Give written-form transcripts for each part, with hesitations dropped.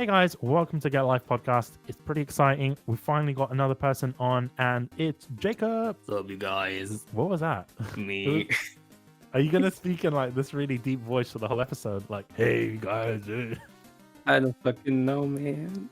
Hey guys, welcome to Get Life Podcast. It's pretty exciting. We finally got another person on, and it's Jacob. What's up, you guys? What was that? Me. Are you gonna speak in like this really deep voice for the whole episode? Like, hey guys. I don't fucking know, man.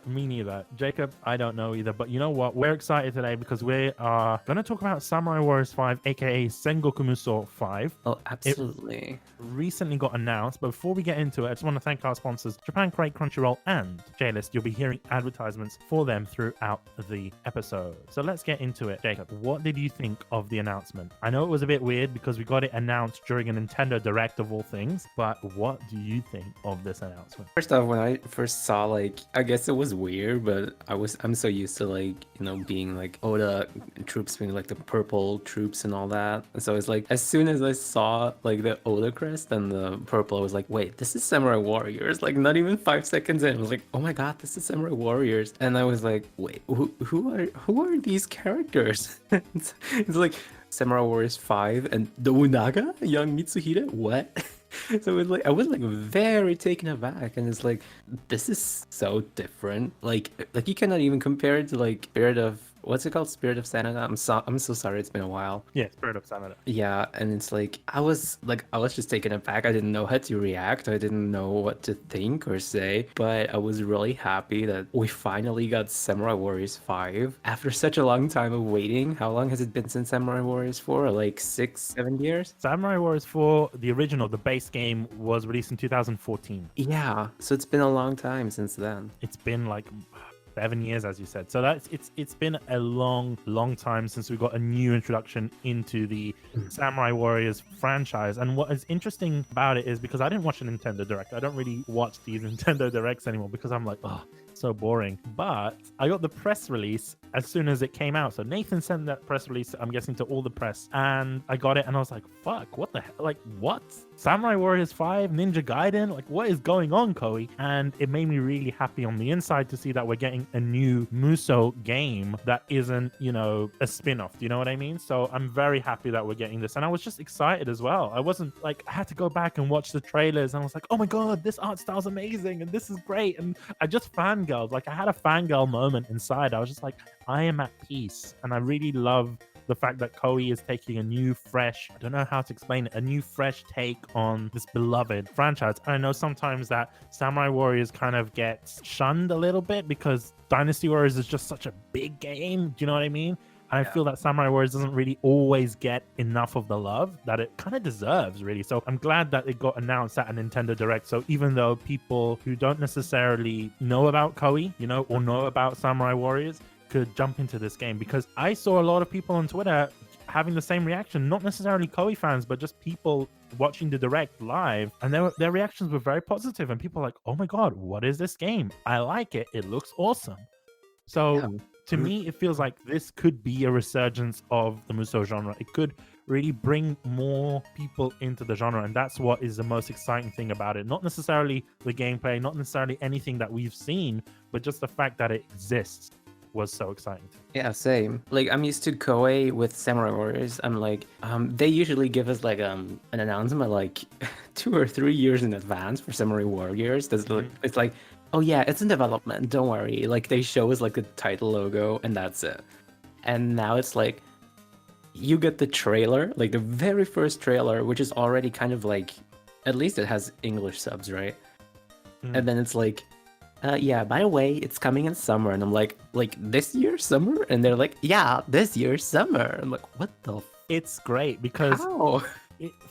Me neither. Jacob, I don't know either. But you know what? We're excited today because we are going to talk about Samurai Warriors 5, aka Sengoku Musou 5. Oh, absolutely. It recently got announced, but before we get into it, I just want to thank our sponsors, Japan Crate, Crunchyroll, and JList. You'll be hearing advertisements for them throughout the episode. So let's get into it. Jacob, what did you think of the announcement? I know it was a bit weird because we got it announced during a Nintendo Direct of all things, but what do you think of this announcement? First off, when I first saw, I guess it was weird, but I'm so used to being like Oda troops being like the purple troops and all that. And so it's like as soon as I saw like the Oda crest and the purple, I was like, wait, this is Samurai Warriors. Like not even 5 seconds in, I was like, oh my god, this is Samurai Warriors. And I was like, wait, who are these characters? It's like Samurai Warriors 5 and Nobunaga, young Mitsuhide. What? So it I was like very taken aback, and it's like this is so different. Like you cannot even compare it to like Spirit of what's it called? Spirit of Sanada. I'm so sorry, it's been a while. Yeah, Spirit of Sanada. Yeah, and it's like I was just taken aback. I didn't know how to react. I didn't know what to think or say, but I was really happy that we finally got Samurai Warriors 5 after such a long time of waiting. How long has it been since Samurai Warriors 4? Like 6-7 years? Samurai Warriors 4, the original, the base game, was released in 2014. Yeah, so it's been a long time since then. It's been like 7 years, as you said. So it's been a long time since we got a new introduction into the Samurai Warriors franchise. And what is interesting about it is because I didn't watch a Nintendo Direct. I don't really watch these Nintendo Directs anymore because I'm like, oh, so boring. But I got the press release as soon as it came out. So Nathan sent that press release, I'm guessing, to all the press, and I got it and I was like, fuck, what the hell? Like, what? Samurai Warriors 5, Ninja Gaiden? Like, what is going on, Koei? And it made me really happy on the inside to see that we're getting a new Musou game that isn't, a spin-off. Do you know what I mean? So I'm very happy that we're getting this. And I was just excited as well. I wasn't like, I had to go back and watch the trailers and I was like, oh my God, this art style's amazing and this is great. And I just fangirled. Like, I had a fangirl moment inside. I was just like, I am at peace. And I really love the fact that Koei is taking a new, fresh, I don't know how to explain it, a new, fresh take on this beloved franchise. I know sometimes that Samurai Warriors kind of gets shunned a little bit because Dynasty Warriors is just such a big game. Do you know what I mean? And I feel that Samurai Warriors doesn't really always get enough of the love that it kind of deserves, really. So I'm glad that it got announced at a Nintendo Direct. So even though people who don't necessarily know about Koei, or know about Samurai Warriors, could jump into this game, because I saw a lot of people on Twitter having the same reaction, not necessarily Koei fans, but just people watching the Direct live, and their reactions were very positive, and people were like, oh my God, what is this game? I like it. It looks awesome. So to me, it feels like this could be a resurgence of the Musou genre. It could really bring more people into the genre, and that's what is the most exciting thing about it. Not necessarily the gameplay, not necessarily anything that we've seen, but just the fact that it exists was so exciting. Yeah, same. Like, I'm used to Koei with Samurai Warriors. I'm like, they usually give us like an announcement like 2 or 3 years in advance for Samurai Warriors. It's like, oh yeah, it's in development, don't worry. Like, they show us like the title logo and that's it. And now it's like, you get the trailer, like the very first trailer, which is already kind of like, at least it has English subs, right? And then it's like, yeah, by the way, it's coming in summer. And I'm like this year summer? And they're like, yeah, this year summer. I'm like, what the It's great because how?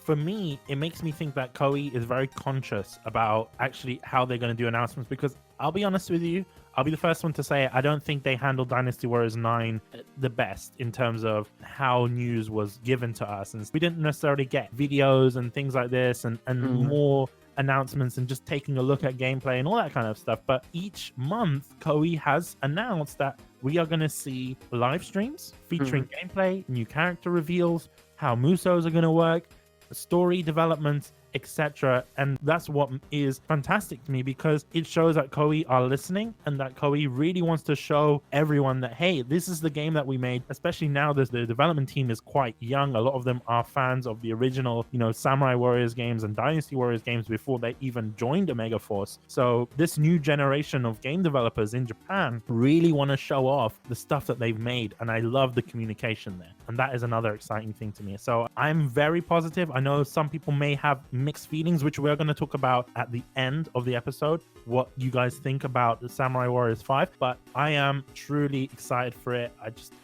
For me, it makes me think that Koei is very conscious about actually how they're going to do announcements, because I'll be honest with you, I'll be the first one to say it, I don't think they handled Dynasty Warriors 9 the best in terms of how news was given to us. And we didn't necessarily get videos and things like this and more announcements and just taking a look at gameplay and all that kind of stuff. But each month, Koei has announced that we are going to see live streams featuring gameplay, new character reveals, how Musous are going to work, story development, etc. And that's what is fantastic to me, because it shows that Koei are listening and that Koei really wants to show everyone that, hey, this is the game that we made. Especially now that the development team is quite young. A lot of them are fans of the original, Samurai Warriors games and Dynasty Warriors games before they even joined Omega Force. So this new generation of game developers in Japan really want to show off the stuff that they've made, and I love the communication there, and that is another exciting thing to me. So I'm very positive. I know some people may have mixed feelings, which we're going to talk about at the end of the episode, what you guys think about the Samurai Warriors 5, but I am truly excited for it.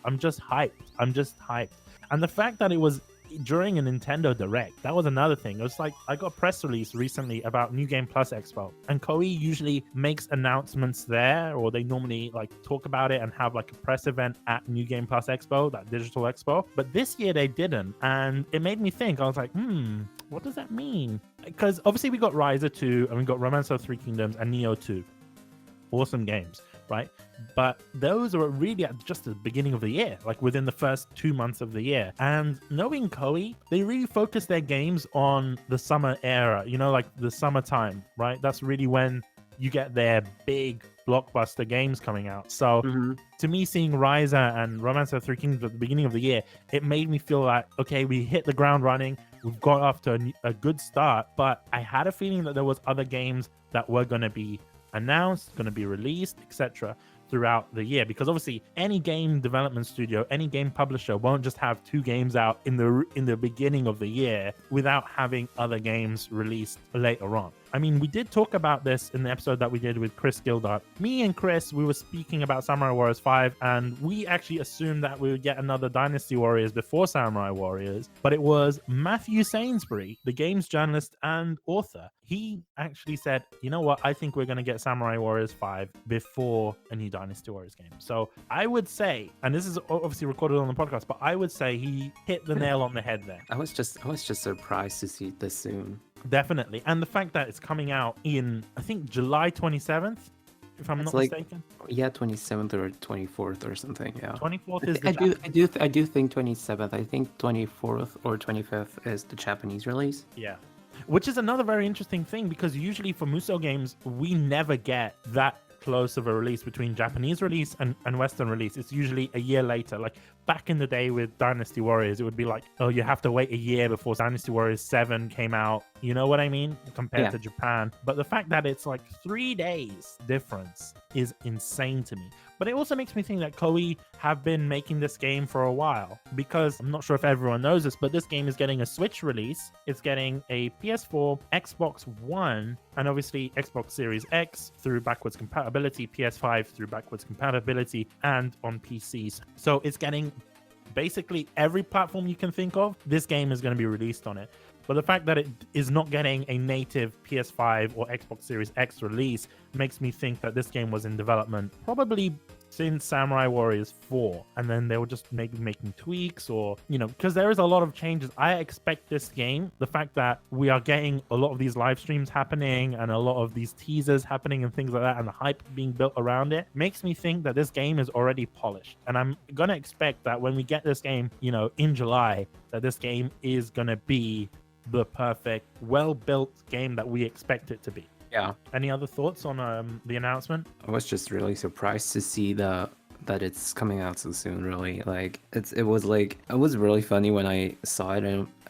I'm just hyped. And the fact that it was during a Nintendo Direct, that was another thing. It was like, I got a press release recently about New Game Plus Expo, and Koei usually makes announcements there, or they normally like talk about it and have like a press event at New Game Plus Expo, that digital expo. But this year they didn't, and it made me think. I was like, what does that mean? Because obviously we got Ryza 2 and we got Romance of Three Kingdoms and Neo 2. Awesome games, right? But those are really at just the beginning of the year, like within the first 2 months of the year. And knowing Koei, they really focus their games on the summer era, like the summertime, right? That's really when you get their big blockbuster games coming out. So to me, seeing Ryza and Romance of Three Kingdoms at the beginning of the year, it made me feel like, okay, we hit the ground running. We've got off to a good start, but I had a feeling that there was other games that were going to be announced, going to be released, etc. throughout the year, because obviously any game development studio, any game publisher won't just have 2 games out in the beginning of the year without having other games released later on. I mean, we did talk about this in the episode that we did with Chris Gildart. Me and Chris, we were speaking about Samurai Warriors 5, and we actually assumed that we would get another Dynasty Warriors before Samurai Warriors, but it was Matthew Sainsbury, the games journalist and author. He actually said, you know what, I think we're going to get Samurai Warriors 5 before a new Dynasty Warriors game. So I would say, and this is obviously recorded on the podcast, but I would say he hit the nail on the head there. I was just surprised to see it this soon. Definitely. And the fact that it's coming out in, I think, July 27th, if I'm not mistaken. Yeah, 27th or 24th or something. Yeah. 24th is I do think 27th. I think 24th or 25th is the Japanese release. Yeah. Which is another very interesting thing, because usually for Musou games, we never get that close of a release between Japanese release and Western release. It's usually a year later. Like back in the day with Dynasty Warriors, it would be like, oh, you have to wait a year before Dynasty Warriors 7 came out. You know what I mean? Compared to Japan. But the fact that it's like 3 days difference is insane to me. But it also makes me think that Koei have been making this game for a while, because I'm not sure if everyone knows this, but this game is getting a Switch release. It's getting a PS4, Xbox One, and obviously Xbox Series X through backwards compatibility, PS5 through backwards compatibility, and on PCs. So it's getting basically every platform you can think of. This game is going to be released on it. But the fact that it is not getting a native PS5 or Xbox Series X release makes me think that this game was in development probably since Samurai Warriors 4, and then they were just maybe making tweaks, or because there is a lot of changes. I expect this game, the fact that we are getting a lot of these live streams happening and a lot of these teasers happening and things like that, and the hype being built around it, makes me think that this game is already polished. And I'm gonna expect that when we get this game in July, that this game is gonna be the perfect, well-built game that we expect it to be. Yeah. Any other thoughts on the announcement? I was just really surprised to see that it's coming out so soon. Really, like it was really funny when I saw it,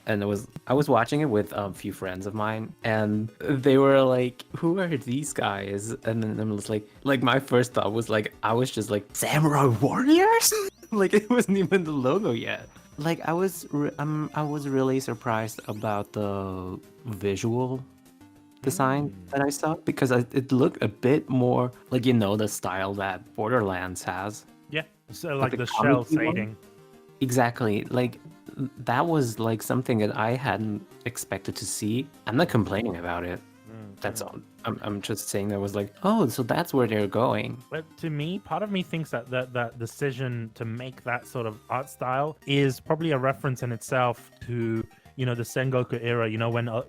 and I was watching it with a few friends of mine, and they were like, "Who are these guys?" And then I was like my first thought was like, I was just like, Samurai Warriors, like it wasn't even the logo yet. Like I was really surprised about the visual design that I saw, because it looked a bit more like the style that Borderlands has. Yeah, so like the shell shading. Exactly, like that was like something that I hadn't expected to see. I'm not complaining about it. That's all. I'm just saying that was like, oh, so that's where they're going. But to me, part of me thinks that decision to make that sort of art style is probably a reference in itself to the Sengoku era,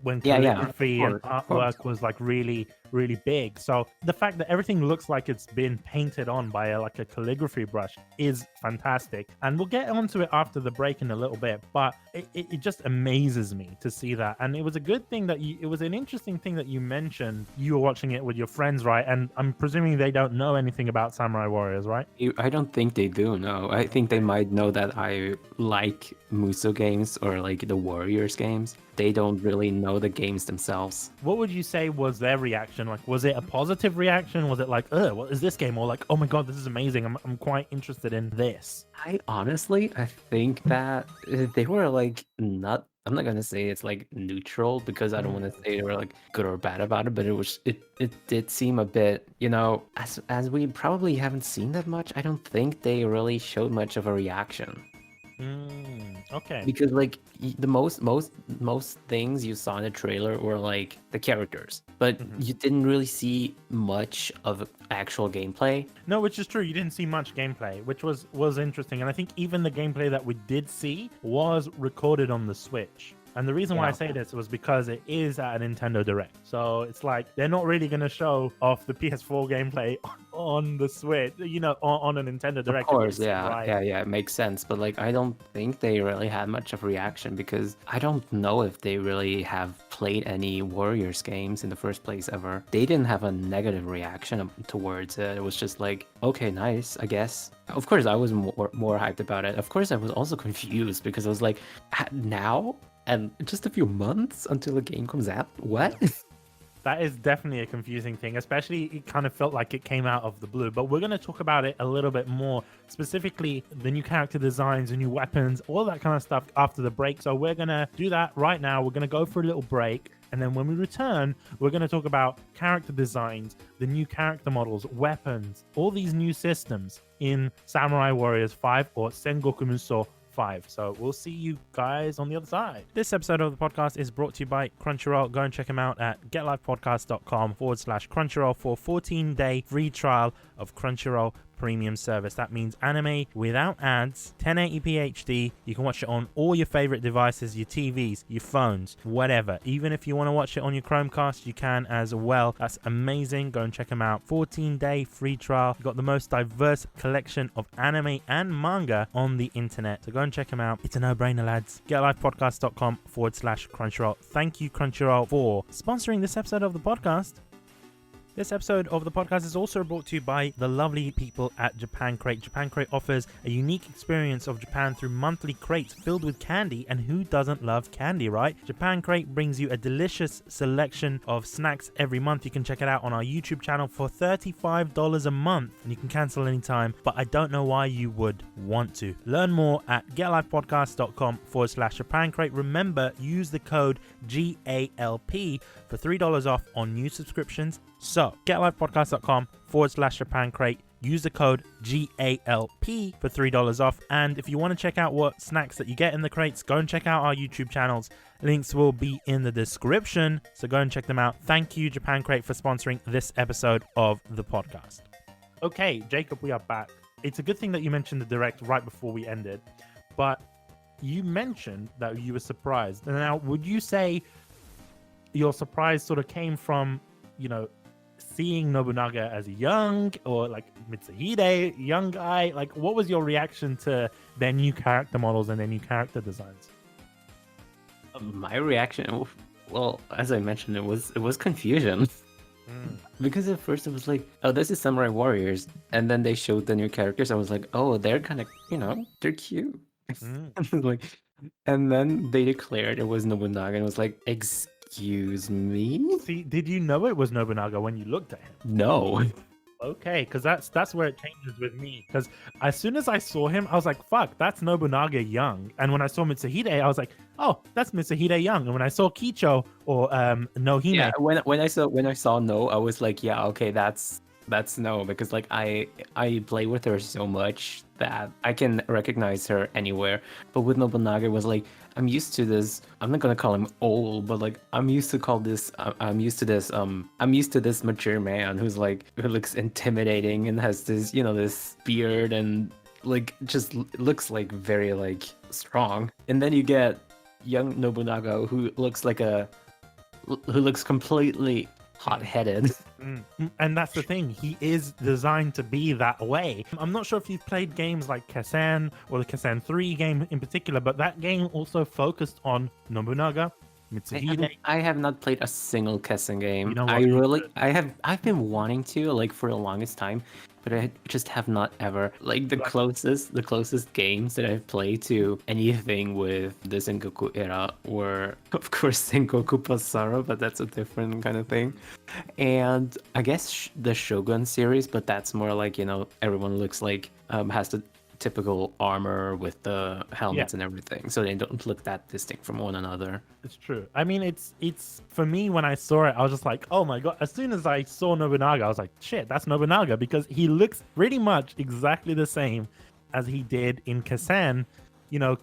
when calligraphy and artwork was like really really big. So the fact that everything looks like it's been painted on by like a calligraphy brush is fantastic. And we'll get onto it after the break in a little bit, but it just amazes me to see that. And it was a good thing that it was an interesting thing that you mentioned. You were watching it with your friends, right? And I'm presuming they don't know anything about Samurai Warriors, right? I don't think they do, no. I think they might know that I like Muso games or like the Warriors games. They don't really know the games themselves. What would you say was their reaction? Like, was it a positive reaction? Was it like, ugh, what is this game? Or like, oh my God, this is amazing. I'm quite interested in this. I think that they were like not. I'm not gonna say it's like neutral because I don't want to say they were like good or bad about it, but it did seem a bit, as we probably haven't seen that much. I don't think they really showed much of a reaction. Okay. Because like the most things you saw in the trailer were like the characters, but you didn't really see much of actual gameplay. No, which is true. You didn't see much gameplay, which was interesting. And I think even the gameplay that we did see was recorded on the Switch. And the reason why I say this was because it is at a Nintendo Direct. So it's like they're not really going to show off the PS4 gameplay on the Switch, on a Nintendo Direct. Of course, yeah, it makes sense. But like, I don't think they really had much of a reaction because I don't know if they really have played any Warriors games in the first place ever. They didn't have a negative reaction towards it. It was just like, okay, nice, I guess. Of course, I was more hyped about it. Of course, I was also confused because I was like, now? And just a few months until the game comes out? What? That is definitely a confusing thing, especially it kind of felt like it came out of the blue. But we're going to talk about it a little bit more, specifically the new character designs, the new weapons, all that kind of stuff after the break. So we're going to do that right now. We're going to go for a little break. And then when we return, we're going to talk about character designs, the new character models, weapons, all these new systems in Samurai Warriors 5 or Sengoku Musou 5. So we'll see you guys on the other side. This episode of the podcast is brought to you by Crunchyroll. Go and check them out at getlifepodcast.com/Crunchyroll for a 14-day free trial of Crunchyroll premium service. That means anime without ads, 1080p HD. You can watch it on all your favorite devices, your TVs, your phones, whatever. Even if you want to watch it on your Chromecast, you can as well. That's amazing. Go and check them out. 14-day free trial. You've got the most diverse collection of anime and manga on the internet. So go and check them out. It's a no-brainer, lads. getlifepodcast.com/Crunchyroll. Thank you, Crunchyroll, for sponsoring this episode of the podcast. This episode of the podcast is also brought to you by the lovely people at Japan Crate. Japan Crate offers a unique experience of Japan through monthly crates filled with candy, and who doesn't love candy, right? Japan Crate brings you a delicious selection of snacks every month. You can check it out on our YouTube channel for $35 a month, and you can cancel anytime, but I don't know why you would want to. Learn more at getlifepodcast.com/Japan Crate. Remember, use the code GALP for $3 off on new subscriptions. So, getlifepodcast.com/Japan Crate. Use the code GALP for $3 off. And if you want to check out what snacks that you get in the crates, go and check out our YouTube channels. Links will be in the description. So go and check them out. Thank you, Japan Crate, for sponsoring this episode of the podcast. Okay, Jacob, we are back. It's a good thing that you mentioned the direct right before we ended. But you mentioned that you were surprised. Now, would you say your surprise sort of came from, seeing Nobunaga as a young, or like Mitsuhide, young guy? Like, what was your reaction to their new character models and their new character designs? My reaction, well, as I mentioned, it was confusion. Because at first it was like, oh, this is Samurai Warriors, and then they showed the new characters. I was like, oh, they're kind of, they're cute. And then they declared it was Nobunaga, and it was like, excuse me? See, did you know it was Nobunaga when you looked at him? No. Okay, because that's where it changes with me. Because as soon as I saw him, I was like, fuck, that's Nobunaga young. And when I saw Mitsuhide, I was like, oh, that's Mitsuhide young. And when I saw Kicho or Nohime, yeah, when I saw No, I was like, yeah, okay, that's No, because like I play with her so much that I can recognize her anywhere. But with Nobunaga, it was like, I'm used to this. I'm not gonna call him old, but like I'm used to this mature man who looks intimidating and has this this beard and like just looks like very like strong. And then you get young Nobunaga who looks completely hot-headed. And that's the thing. He is designed to be that way. I'm not sure if you've played games like Kasen or the Kasen 3 game in particular, but that game also focused on Nobunaga, Mitsuhide. I have not played a single Kessen game. You know what? I've been wanting to, like, for the longest time, but I just have not ever. Like, the closest games that I've played to anything with the Sengoku era were, of course, Sengoku Basara, but that's a different kind of thing. And I guess the Shogun series, but that's more like, everyone looks like, has the typical armor with the helmets and everything, so they don't look that distinct from one another. It's true. I mean, it's for me, when I saw it, I was just like, oh my god. As soon as I saw Nobunaga, I was like, shit, that's Nobunaga, because he looks pretty much exactly the same as he did in Kasen.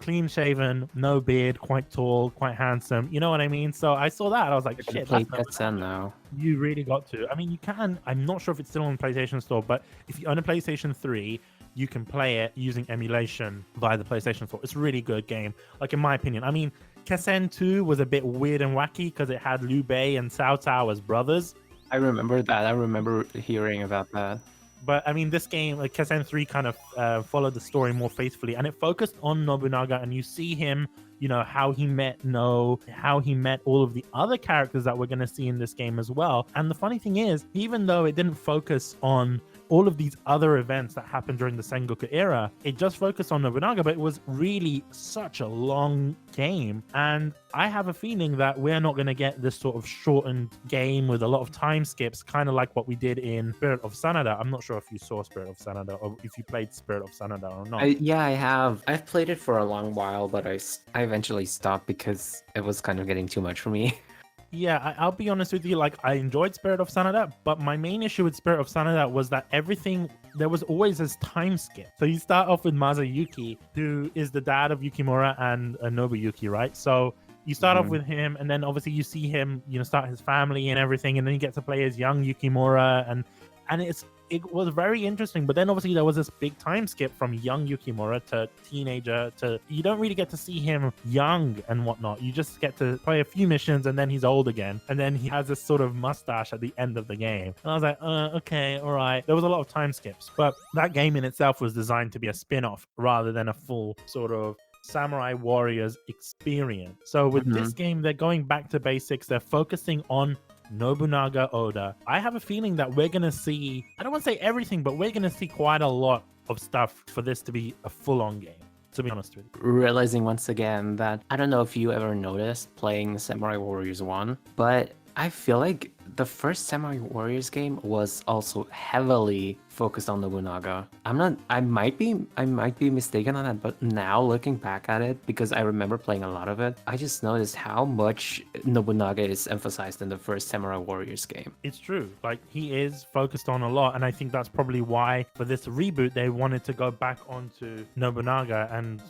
Clean shaven, no beard, quite tall, quite handsome. You know what I mean? So I saw that, I was like, shit, Play that's Kasen now. You really got to. I mean, you can. I'm not sure if it's still on the PlayStation Store, but if you own a PlayStation 3, you can play it using emulation via the PlayStation Store. It's a really good game, like, in my opinion. I mean, Kasen 2 was a bit weird and wacky because it had Liu Bei and Cao Cao as brothers. I remember that. I remember hearing about that. But I mean, this game, like Kasen 3, kind of followed the story more faithfully, and it focused on Nobunaga, and you see him, how he met how he met all of the other characters that we're going to see in this game as well. And the funny thing is, even though it didn't focus on all of these other events that happened during the Sengoku era, it just focused on Nobunaga, but it was really such a long game. And I have a feeling that we're not going to get this sort of shortened game with a lot of time skips, kind of like what we did in Spirit of Sanada. I'm not sure if you saw Spirit of Sanada or if you played Spirit of Sanada or not. I have. I've played it for a long while, but I eventually stopped because it was kind of getting too much for me. Yeah, I'll be honest with you. Like, I enjoyed Spirit of Sanada, but my main issue with Spirit of Sanada was that there was always this time skip. So you start off with Masayuki, who is the dad of Yukimura and Nobuyuki, right? So you start off with him, and then obviously you see him, start his family and everything, and then you get to play as young Yukimura, and it was very interesting. But then obviously there was this big time skip from young Yukimura to teenager to, you don't really get to see him young and whatnot. You just get to play a few missions, and then he's old again, and then he has this sort of mustache at the end of the game. And I was like, okay, all right. There was a lot of time skips, but that game in itself was designed to be a spin-off rather than a full sort of Samurai Warriors experience. So with this game, they're going back to basics. They're focusing on Nobunaga Oda. I have a feeling that we're going to see, I don't want to say everything, but we're going to see quite a lot of stuff for this to be a full-on game, to be honest with you. Realizing once again that, I don't know if you ever noticed playing Samurai Warriors 1, but I feel like the first Samurai Warriors game was also heavily focused on Nobunaga. I might be mistaken on that, but now looking back at it, because I remember playing a lot of it, I just noticed how much Nobunaga is emphasized in the first Samurai Warriors game. It's true. Like, he is focused on a lot, and I think that's probably why for this reboot they wanted to go back onto Nobunaga and,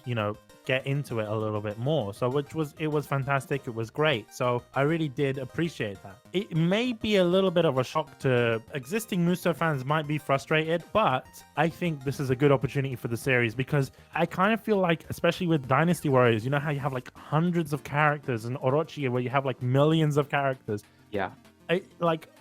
get into it a little bit more. So it was fantastic. It was great. So I really did appreciate that. It may be a little bit of a shock to existing Muso fans, might be frustrated, but I think this is a good opportunity for the series, because I kind of feel like, especially with Dynasty Warriors, you know how you have like hundreds of characters, and Orochi where you have like millions of characters. Yeah.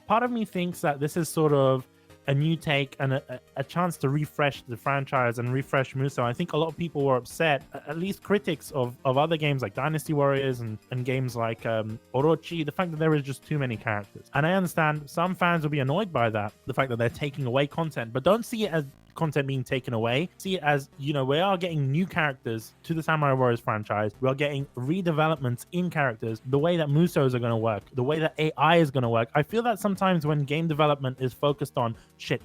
Part of me thinks that this is sort of a new take and a chance to refresh the franchise and refresh Muso. I think a lot of people were upset, at least critics of other games like Dynasty Warriors and games like Orochi, the fact that there is just too many characters. And I understand some fans will be annoyed by that, the fact that they're taking away content, but don't see it as content being taken away. See it as, we are getting new characters to the Samurai Warriors franchise. We are getting redevelopments in characters, the way that Musos are going to work, the way that AI is going to work. I feel that sometimes when game development is focused on,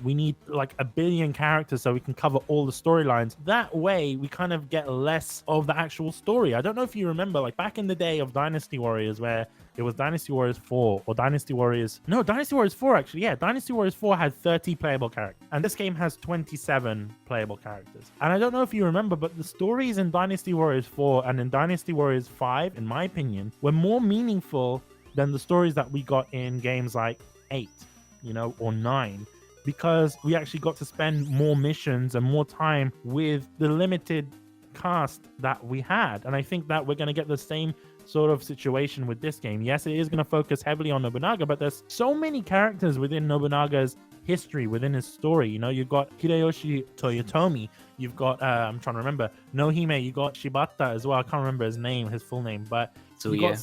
we need like 1 billion characters so we can cover all the storylines, that way we kind of get less of the actual story. I don't know if you remember, like back in the day of Dynasty Warriors, where it was Dynasty Warriors 4 or Dynasty Warriors 4 actually. Yeah, Dynasty Warriors 4 had 30 playable characters, and this game has 27 playable characters. And I don't know if you remember, but the stories in Dynasty Warriors 4 and in Dynasty Warriors 5, in my opinion, were more meaningful than the stories that we got in games like 8, or 9, because we actually got to spend more missions and more time with the limited cast that we had. And I think that we're going to get the same sort of situation with this game. Yes, it is going to focus heavily on Nobunaga, but there's so many characters within Nobunaga's history, within his story. You know, you've got Hideyoshi Toyotomi, you've got I'm trying to remember Nohime, you got Shibata as well. I can't remember his full name, but So you got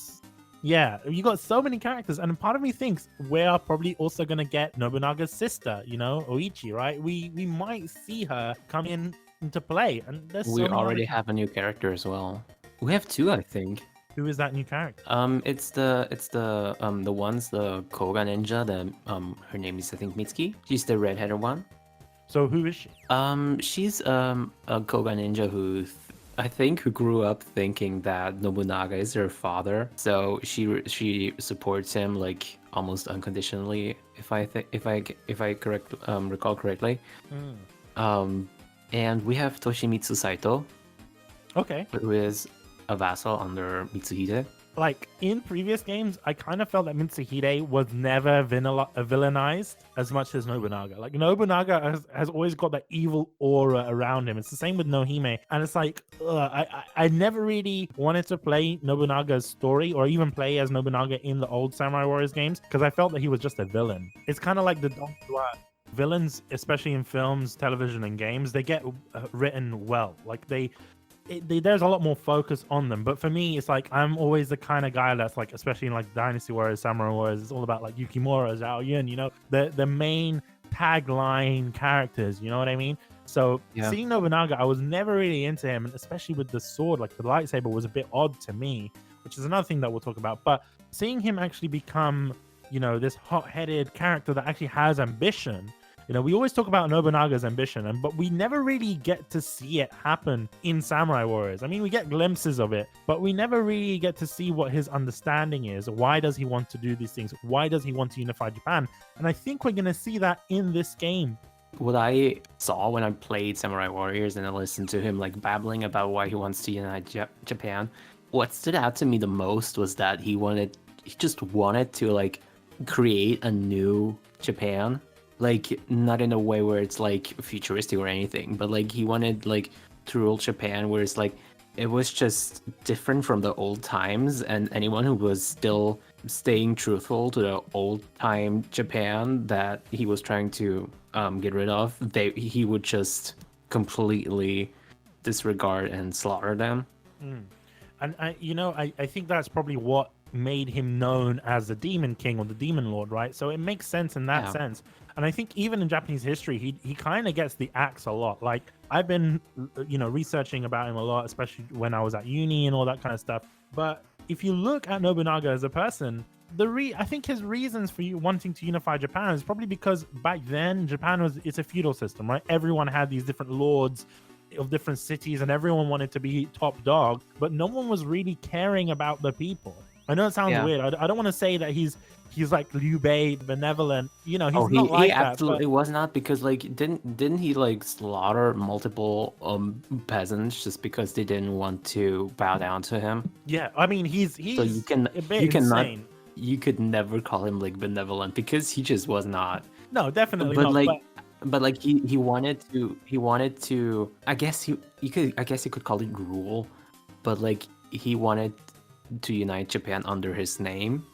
yeah, you got so many characters, and part of me thinks we're probably also gonna get Nobunaga's sister, you know, Oichi, right? We might see her come into play, and there's we so many already other... have a new character as well. We have two, I think. Who is that new character? It's the ones, the Koga ninja. Her name is, I think, Mitsuki. She's the redheaded one. So who is she? She's a Koga ninja I think who grew up thinking that Nobunaga is her father. So she supports him like almost unconditionally, if I recall correctly. And we have Toshimitsu Saito, Okay. who is a vassal under Mitsuhide. Like in previous games, I kind of felt that Mitsuhide was never villainized as much as Nobunaga. Like Nobunaga has always got that evil aura around him. It's the same with Nohime, and it's like I never really wanted to play Nobunaga's story or even play as Nobunaga in the old Samurai Warriors games because I felt that he was just a villain. It's kind of like the Don Juan. Villains, especially in films, television, and games, they get written well. Like there's a lot more focus on them, but for me it's like I'm always the kind of guy that's like, especially in like Dynasty Warriors, Samurai Warriors, it's all about like Yukimura, Zhao Yun, you know, the main tagline characters, you know what I mean? So seeing Nobunaga, I was never really into him, and especially with the sword, like the lightsaber was a bit odd to me, which is another thing that we'll talk about. But seeing him actually become, you know, this hot-headed character that actually has ambition. You know, we always talk about Nobunaga's ambition, but we never really get to see it happen in Samurai Warriors. I mean, we get glimpses of it, but we never really get to see what his understanding is. Why does he want to do these things? Why does he want to unify Japan? And I think we're going to see that in this game. What I saw when I played Samurai Warriors and I listened to him like babbling about why he wants to unite Japan, what stood out to me the most was that he just wanted to like create a new Japan. Like, not in a way where it's like futuristic or anything, but like he wanted like to rule Japan where it's like it was just different from the old times, and anyone who was still staying truthful to the old time Japan that he was trying to get rid of, he would just completely disregard and slaughter them. And I think that's probably what made him known as the Demon King or the Demon Lord, right? So it makes sense in that sense. And I think even in Japanese history, he kind of gets the axe a lot. Like I've been, you know, researching about him a lot, especially when I was at uni and all that kind of stuff. But if you look at Nobunaga as a person, I think his reasons for you wanting to unify Japan is probably because back then Japan it's a feudal system, right? Everyone had these different lords of different cities, and everyone wanted to be top dog, but no one was really caring about the people. I know it sounds weird. I don't want to say that he's like Liu Bei, benevolent. You know, he's not like he that. Absolutely was not, because like didn't he like slaughter multiple peasants just because they didn't want to bow down to him? Yeah, I mean he's so you could never call him like benevolent, because he just was not. No, definitely but not. Like, but like he wanted to. I guess you could call it rule, but like he wanted to unite Japan under his name.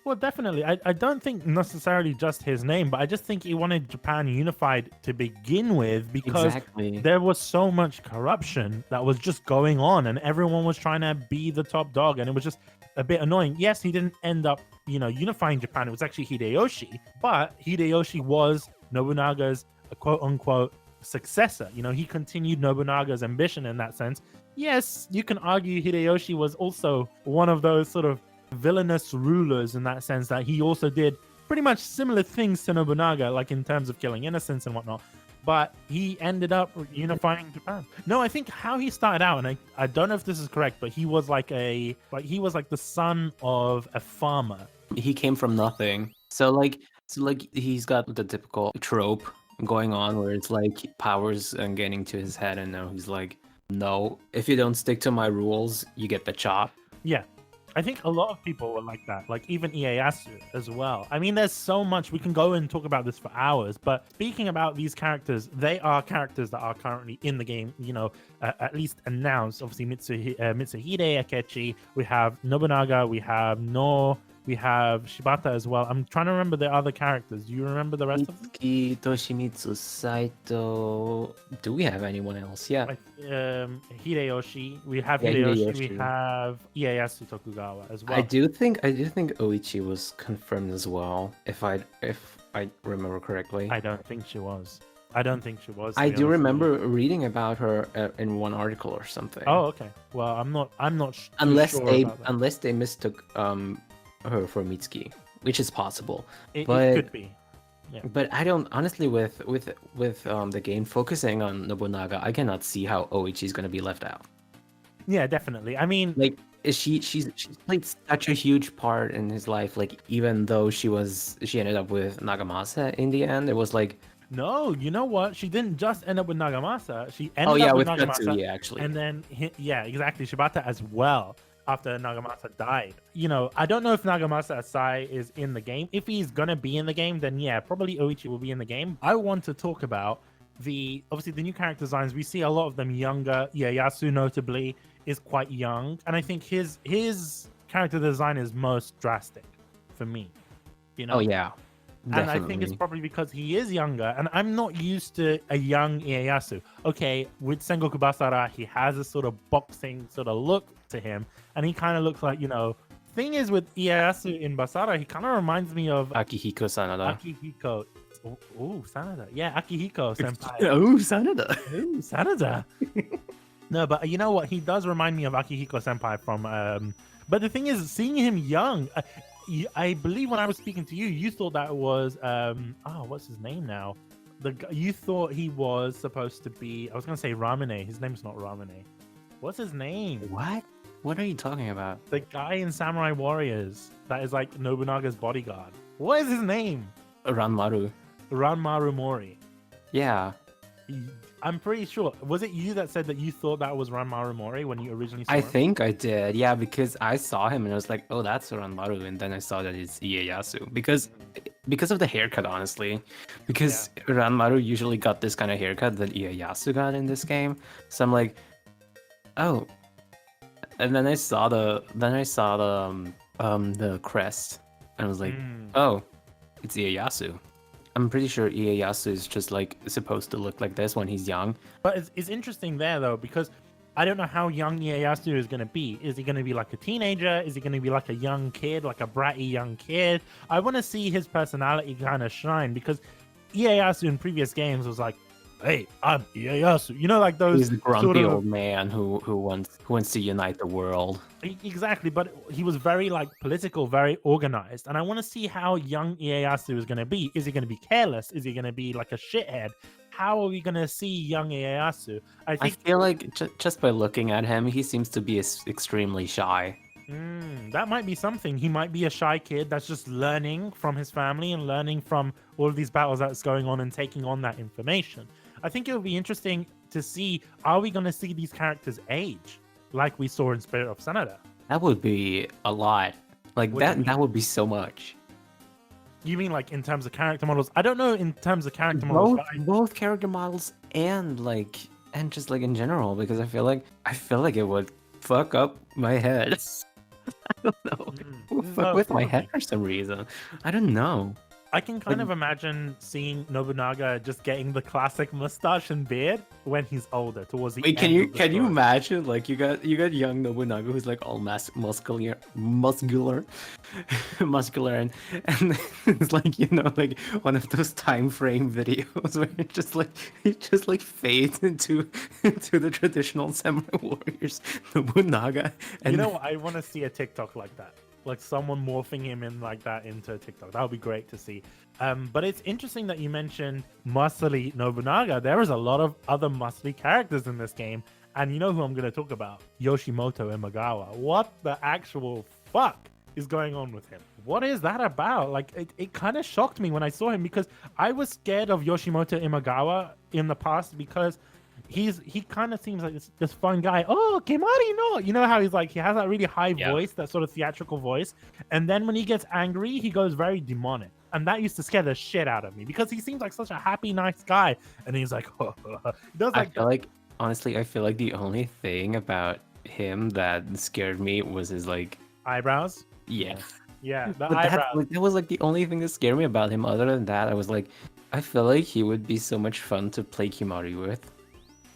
Well, definitely. I don't think necessarily just his name, but I just think he wanted Japan unified to begin with, because there was so much corruption that was just going on, and everyone was trying to be the top dog, and it was just a bit annoying. Yes, he didn't end up, you know, unifying Japan. It was actually Hideyoshi, but Hideyoshi was Nobunaga's quote-unquote successor. You know, he continued Nobunaga's ambition in that sense. Yes, you can argue Hideyoshi was also one of those sort of villainous rulers in that sense, that he also did pretty much similar things to Nobunaga, like in terms of killing innocents and whatnot, but he ended up unifying Japan. No, I think how he started out, and I don't know if this is correct, but he was like the son of a farmer. He came from nothing. So he's got the typical trope going on where it's like powers and getting to his head, and now he's like, no, if you don't stick to my rules, you get the chop. Yeah. I think a lot of people were like that, like even Ieyasu as well. I mean, there's so much we can go and talk about this for hours. But speaking about these characters, they are characters that are currently in the game. At least announced. Obviously, Mitsuhide Akechi. We have Nobunaga. We have No. We have Shibata as well. I'm trying to remember the other characters. Do you remember the rest of them? Mitsuki, Toshimitsu, Saito. Do we have anyone else? Yeah. Hideyoshi. We have Yeah, Hideyoshi. Hideyoshi. We have Ieyasu Tokugawa as well. I do think Oichi was confirmed as well, if I remember correctly. I don't think she was. I don't think she was. to I be do honest with you. remember reading about her in one article or something. Oh, okay. Well, I'm not. Too unless sure they about that. unless they mistook her for Mitsuki, which is possible. It but could be. But I don't honestly with the game focusing on Nobunaga, I cannot see how Oichi is gonna be left out. Yeah, definitely. I mean, Like she's played such a huge part in his life. Like even though she ended up with Nagamasa in the end, it was like no. You know what? She didn't just end up with Nagamasa. She ended up with with Nagamasa, Katsuya actually. and then exactly, Shibata as well. After Nagamasa died, I don't know if Nagamasa Asai is in the game. If he's gonna be in the game, then yeah, probably Oichi will be in the game. I want to talk about obviously the new character designs. We see a lot of them younger. Ieyasu notably is quite young, and I think his character design is most drastic for me. Oh yeah. And I think it's Definitely. probably because he is younger, and I'm not used to a young Ieyasu. Okay, with Sengoku Basara, he has a sort of boxing sort of look to him, and he kind of looks like, Thing is, with Ieyasu in Basara, he kind of reminds me of Akihiko Sanada. Akihiko. Oh, Sanada. Yeah, Akihiko senpai. Oh, Sanada. Ooh, Sanada. No, but you know what? He does remind me of Akihiko senpai from. But the thing is, seeing him young, I believe when I was speaking to you, you thought that was what's his name now? You thought he was supposed to be. I was gonna say Ramune. His name's not Ramune. What's his name? What? What are you talking about? The guy in Samurai Warriors that is like Nobunaga's bodyguard. What is his name? Ranmaru. Ranmaru Mori. Yeah. I'm pretty sure. Was it you that said that you thought that was Ranmaru Mori when you originally saw I him? think I did. Yeah, because I saw him and I was like, oh, that's Ranmaru. And then I saw that it's Ieyasu. Because of the haircut, honestly. Because Ranmaru usually got this kind of haircut that Ieyasu got in this game. So I'm like, oh. And then I saw the crest. And I was like, oh, it's Ieyasu. I'm pretty sure Ieyasu is just like supposed to look like this when he's young. But it's interesting there though, because I don't know how young Ieyasu is going to be. Is he going to be like a teenager? Is he going to be like a young kid, like a bratty young kid? I want to see his personality kind of shine, because Ieyasu in previous games was like, hey, I'm Ieyasu. Like those. He's the grumpy sort of, old man who wants to unite the world. Exactly, but he was very like political, very organized, and I want to see how young Ieyasu is going to be. Is he going to be careless? Is he going to be like a shithead? How are we going to see young Ieyasu? I feel like just by looking at him, he seems to be extremely shy. That might be something. He might be a shy kid that's just learning from his family and learning from all of these battles that's going on and taking on that information. I think it would be interesting to see, are we going to see these characters age like we saw in Spirit of Sanada? That would be a lot. Like that would be so much. You mean like in terms of character models? I don't know in terms of character models. Both character models and just like in general, because I feel like it would fuck up my head. I don't know. Fuck with my head for some reason. I don't know. I can kind of imagine seeing Nobunaga just getting the classic mustache and beard when he's older, towards the Wait, end. can you imagine, like, you got young Nobunaga who's like all muscular, and it's like, like one of those time frame videos where it just like fades into the traditional Samurai Warriors Nobunaga. And I want to see a TikTok like that. Like someone morphing him in like that into TikTok. That would be great to see. But it's interesting that you mentioned muscly Nobunaga. There is a lot of other muscly characters in this game. And you know who I'm going to talk about? Yoshimoto Imagawa. What the actual fuck is going on with him? What is that about? Like, it kind of shocked me when I saw him, because I was scared of Yoshimoto Imagawa in the past, because he kind of seems like this fun guy. Oh, Kemari, no, you know how he's like he has that really high Yeah. voice, that sort of theatrical voice, and then when he gets angry, he goes very demonic, and that used to scare the shit out of me because he seems like such a happy, nice guy, and he's like, he does I like feel like honestly, I feel like the only thing about him that scared me was his like eyebrows. yeah. Yeah, the But eyebrows. that was like the only thing that scared me about him. Other than that, I was like, I feel like he would be so much fun to play Kimari with.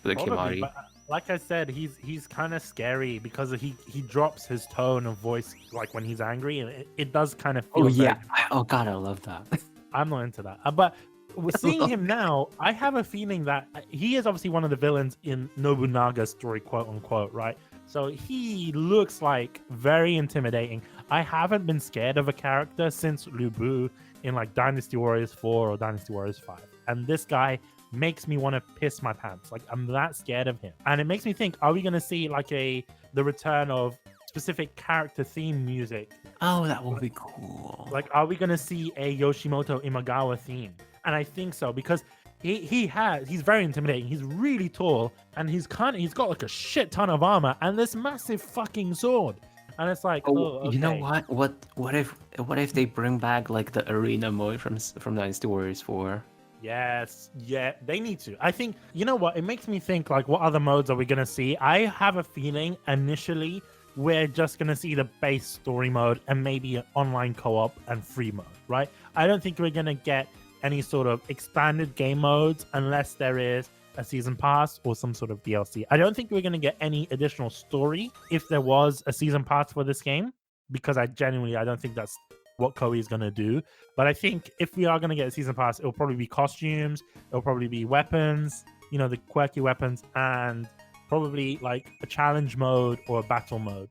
The Probably, Kimari. but like I said, he's kind of scary because he drops his tone of voice like when he's angry, and it does kind of feel. Oh very- yeah. Oh god, I love that. I'm not into that. But we're seeing him now. I have a feeling that he is obviously one of the villains in Nobunaga's story, quote unquote, right? So he looks like very intimidating. I haven't been scared of a character since Lu Bu in like Dynasty Warriors 4 or Dynasty Warriors 5. And this guy makes me want to piss my pants. Like I'm that scared of him. And it makes me think, are we going to see like the return of specific character theme music? Oh, that would be cool. Like, are we going to see a Yoshimoto Imagawa theme? And I think so because he's very intimidating. He's really tall and he's got like a shit ton of armor and this massive fucking sword. And it's like, okay. You know what? What if they bring back like the arena mode from Dynasty Warriors 4? Yes, yeah, they need to. I think, you know what? It makes me think like, what other modes are we going to see? I have a feeling initially we're just going to see the base story mode and maybe an online co-op and free mode, right? I don't think we're going to get any sort of expanded game modes unless there is a season pass or some sort of DLC. I don't think we're going to get any additional story if there was a season pass for this game, because I don't think that's what Koei is going to do. But I think if we are going to get a season pass, it'll probably be costumes, it'll probably be weapons, the quirky weapons, and probably like a challenge mode or a battle mode,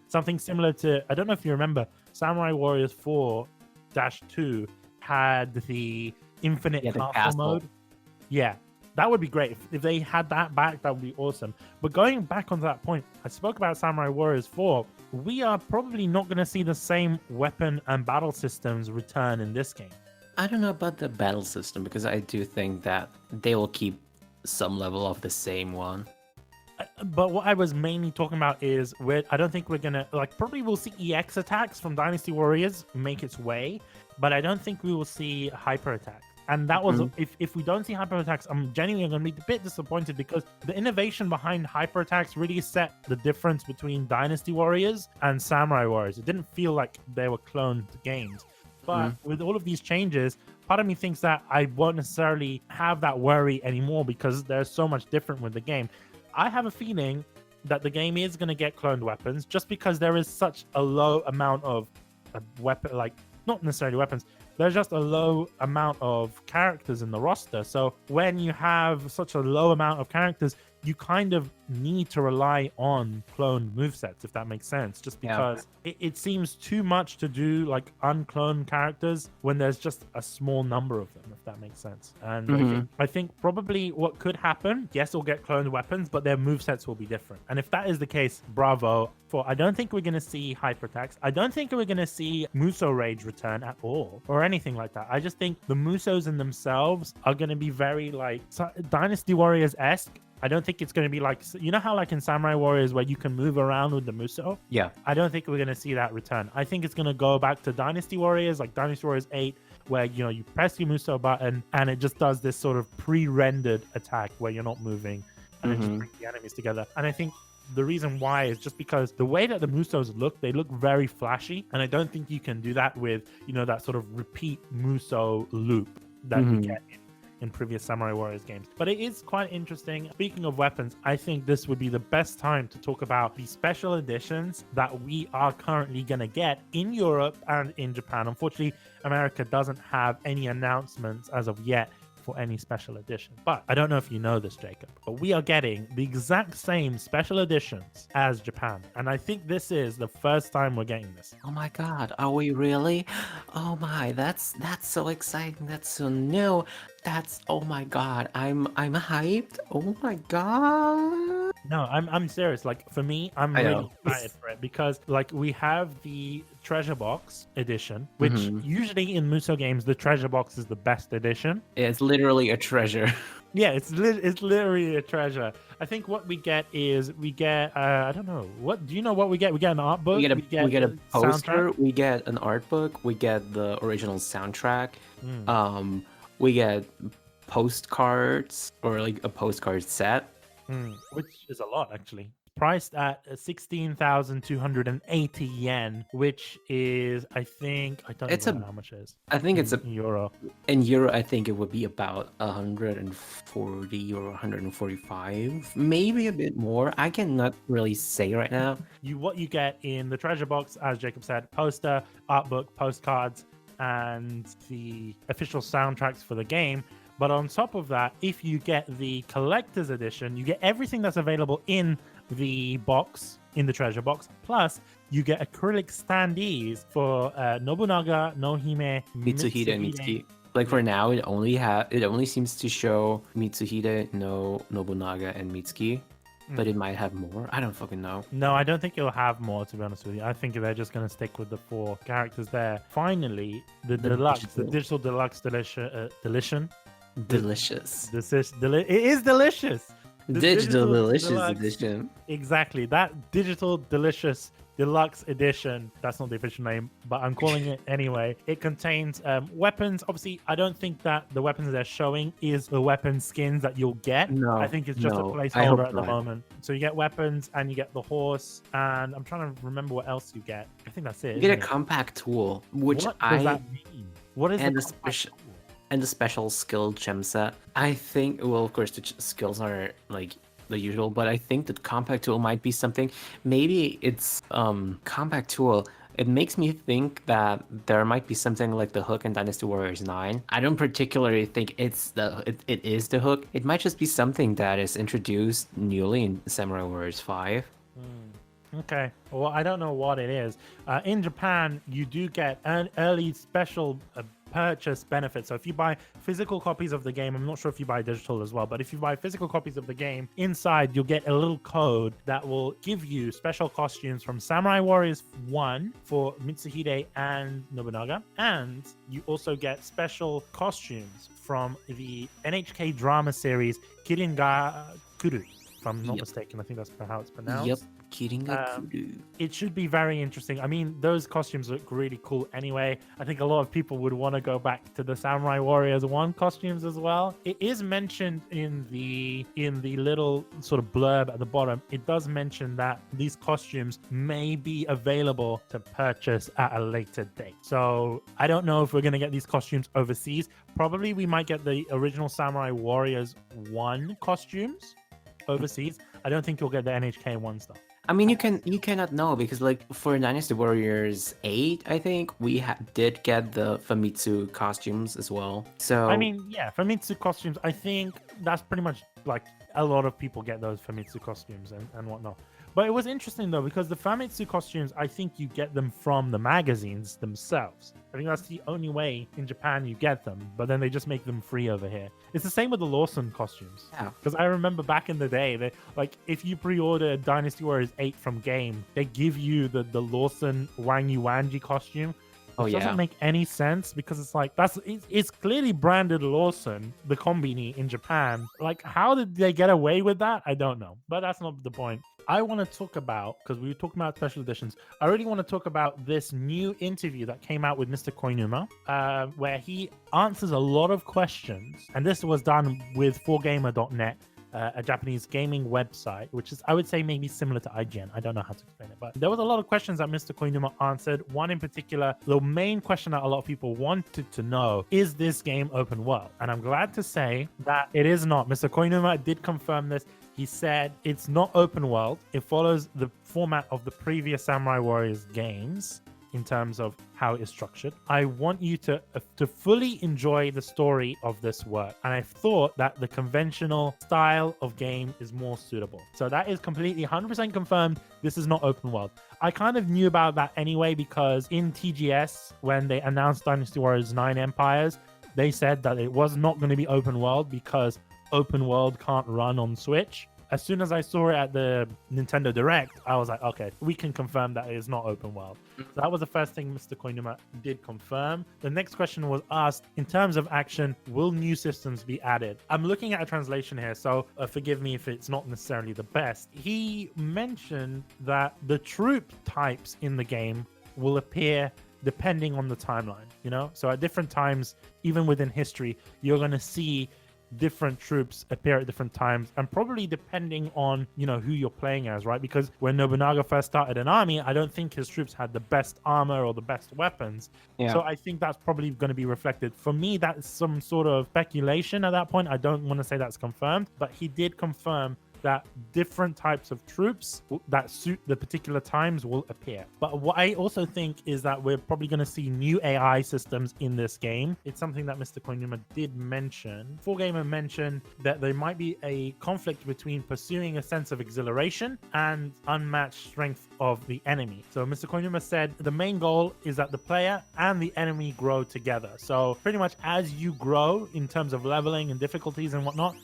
something similar to, I don't know if you remember, Samurai Warriors 4-2 had the infinite castle mode. Yeah, that would be great. If they had that back, that would be awesome. But going back on that point, I spoke about Samurai Warriors 4. We are probably not going to see the same weapon and battle systems return in this game. I don't know about the battle system because I do think that they will keep some level of the same one. But what I was mainly talking about is I don't think we're going to, probably we'll see EX attacks from Dynasty Warriors make its way, but I don't think we will see hyper attacks. And that was, if we don't see hyper attacks, I'm genuinely going to be a bit disappointed because the innovation behind hyper attacks really set the difference between Dynasty Warriors and Samurai Warriors. It didn't feel like they were cloned games. But with all of these changes, part of me thinks that I won't necessarily have that worry anymore because there's so much different with the game. I have a feeling that the game is going to get cloned weapons just because there is such a low amount of weapon, not necessarily weapons, there's just a low amount of characters in the roster. So when you have such a low amount of characters, you kind of need to rely on cloned movesets, if that makes sense, just because it seems too much to do uncloned characters when there's just a small number of them, if that makes sense. And I think probably what could happen, yes, we'll get cloned weapons, but their movesets will be different. And if that is the case, bravo. I don't think we're going to see hyper attacks. I don't think we're going to see Muso Rage return at all or anything like that. I just think the Musos in themselves are going to be very Dynasty Warriors-esque. I don't think it's going to be how in Samurai Warriors where you can move around with the Muso? Yeah. I don't think we're going to see that return. I think it's going to go back to Dynasty Warriors, like Dynasty Warriors 8, where, you press your Muso button and it just does this sort of pre-rendered attack where you're not moving and it just brings the enemies together. And I think the reason why is just because the way that the Musos look, they look very flashy. And I don't think you can do that with, that sort of repeat Muso loop that you get in previous Samurai Warriors games. But it is quite interesting. Speaking of weapons, I think this would be the best time to talk about the special editions that we are currently going to get in Europe and in Japan. Unfortunately, America doesn't have any announcements as of yet for any special edition. But I don't know if you know this, Jacob, but we are getting the exact same special editions as Japan. And I think this is the first time we're getting this. Oh my god, are we really? Oh my, that's so exciting. That's so new. Oh my god, I'm hyped. Oh my god. No, I'm serious. For me, I'm really excited for it because we have the treasure box edition, which usually in Muso games, the treasure box is the best edition. It's literally a treasure. Yeah, it's literally a treasure. I think what we get is we get I don't know, what do you know what we get? We get an art book, We get a soundtrack. poster, we get an art book, we get the original soundtrack, Mm. we get postcards or like a postcard set. Which is a lot actually. Priced at 16,280 yen, which is I think I don't It's even a know how much it is I think it's a in euro. in euro. I think it would be about 140 or 145, maybe a bit more. I cannot really say right now. What you get in the treasure box, as Jacob said, poster, art book, postcards, and the official soundtracks for the game. But on top of that, if you get the collector's edition, you get everything that's available in the box, in the treasure box. Plus, you get acrylic standees for Nobunaga, Nohime, Mitsuhide and Mitsuki. Like for now, it only seems to show Mitsuhide, no Nobunaga, and Mitsuki. But it might have more. I don't fucking know. No, I don't think it'll have more, to be honest with you. I think they're just going to stick with the 4 characters there. Finally, the digital deluxe delition. Delicious. It is delicious. The Digital delicious deluxe, edition. Exactly. That digital delicious deluxe edition. That's not the official name, but I'm calling it anyway. It contains weapons. Obviously, I don't think that the weapons they're showing is the weapon skins that you'll get. No, I think it's just a placeholder at the moment. So you get weapons and you get the horse, and I'm trying to remember what else you get. I think that's it. You get a compact tool, which what does that mean? What is and the the special and the special skill gem set. I think, well, of course, the skills are like the usual, but I think that compact tool might be something. Maybe it's compact tool. It makes me think that there might be something like the hook in Dynasty Warriors 9. I don't particularly think it is the hook. It might just be something that is introduced newly in Samurai Warriors 5. Okay. Well, I don't know what it is. In Japan, you do get an early special purchase benefit. So if you buy physical copies of the game, I'm not sure if you buy digital as well, but if you buy physical copies of the game, inside you'll get a little code that will give you special costumes from Samurai Warriors 1 for Mitsuhide and Nobunaga. And you also get special costumes from the NHK drama series Kirin ga Kuru. If I'm not mistaken, I think that's how it's pronounced. Yep. It should be very interesting. I mean, those costumes look really cool anyway. I think a lot of people would want to go back to the Samurai Warriors 1 costumes as well. It is mentioned in the little sort of blurb at the bottom. It does mention that these costumes may be available to purchase at a later date. So I don't know if we're going to get these costumes overseas. Probably we might get the original Samurai Warriors 1 costumes overseas. I don't think you'll get the NHK 1 stuff. I mean, you cannot know because like for Dynasty Warriors 8, I think we did get the Famitsu costumes as well. So I mean, yeah, Famitsu costumes. I think that's pretty much like a lot of people get those Famitsu costumes and whatnot. But it was interesting though because the Famitsu costumes, I think you get them from the magazines themselves. I think that's the only way in Japan you get them, but then they just make them free over here. It's the same with the Lawson costumes. Yeah. Because I remember back in the day, they like if you pre-order Dynasty Warriors 8 from Game, they give you the Lawson Wang Yuanji costume. Which doesn't make any sense because it's like it's clearly branded Lawson, the Konbini in Japan. Like, how did they get away with that? I don't know, but that's not the point. I want to talk about, because we were talking about special editions, I really want to talk about this new interview that came out with Mr. Koinuma, where he answers a lot of questions, and this was done with 4gamer.net. A Japanese gaming website, which is, I would say, maybe similar to IGN. I don't know how to explain it, but there was a lot of questions that Mr. Koinuma answered. One in particular, the main question that a lot of people wanted to know, is this game open world? And I'm glad to say that it is not. Mr. Koinuma did confirm this. He said it's not open world. It follows the format of the previous Samurai Warriors games in terms of how it is structured. I want you to fully enjoy the story of this work. And I thought that the conventional style of game is more suitable. So that is completely 100% confirmed. This is not open world. I kind of knew about that anyway, because in TGS, when they announced Dynasty Warriors 9 Empires, they said that it was not going to be open world because open world can't run on Switch. as soon as I saw it at the Nintendo Direct, I was like, okay, we can confirm that it is not open world. So that was the first thing Mr. Koinuma did confirm. The next question was asked, in terms of action, will new systems be added? I'm looking at a translation here, so forgive me if it's not necessarily the best. He mentioned that the troop types in the game will appear depending on the timeline, you know? So at different times, even within history, you're going to see different troops appear at different times, and probably depending on, you know, who you're playing as, right? Because when Nobunaga first started an army, I don't think his troops had the best armor or the best weapons. Yeah. So I think that's probably going to be reflected. For me, that's some sort of speculation at that point. I don't want to say that's confirmed, but he did confirm that different types of troops that suit the particular times will appear. But what I also think is that we're probably going to see new AI systems in this game. It's something that Mr. Koinuma did mention. 4Gamer mentioned that there might be a conflict between pursuing a sense of exhilaration and unmatched strength of the enemy. So Mr. Koinuma said the main goal is that the player and the enemy grow together. So pretty much as you grow in terms of leveling and difficulties and whatnot,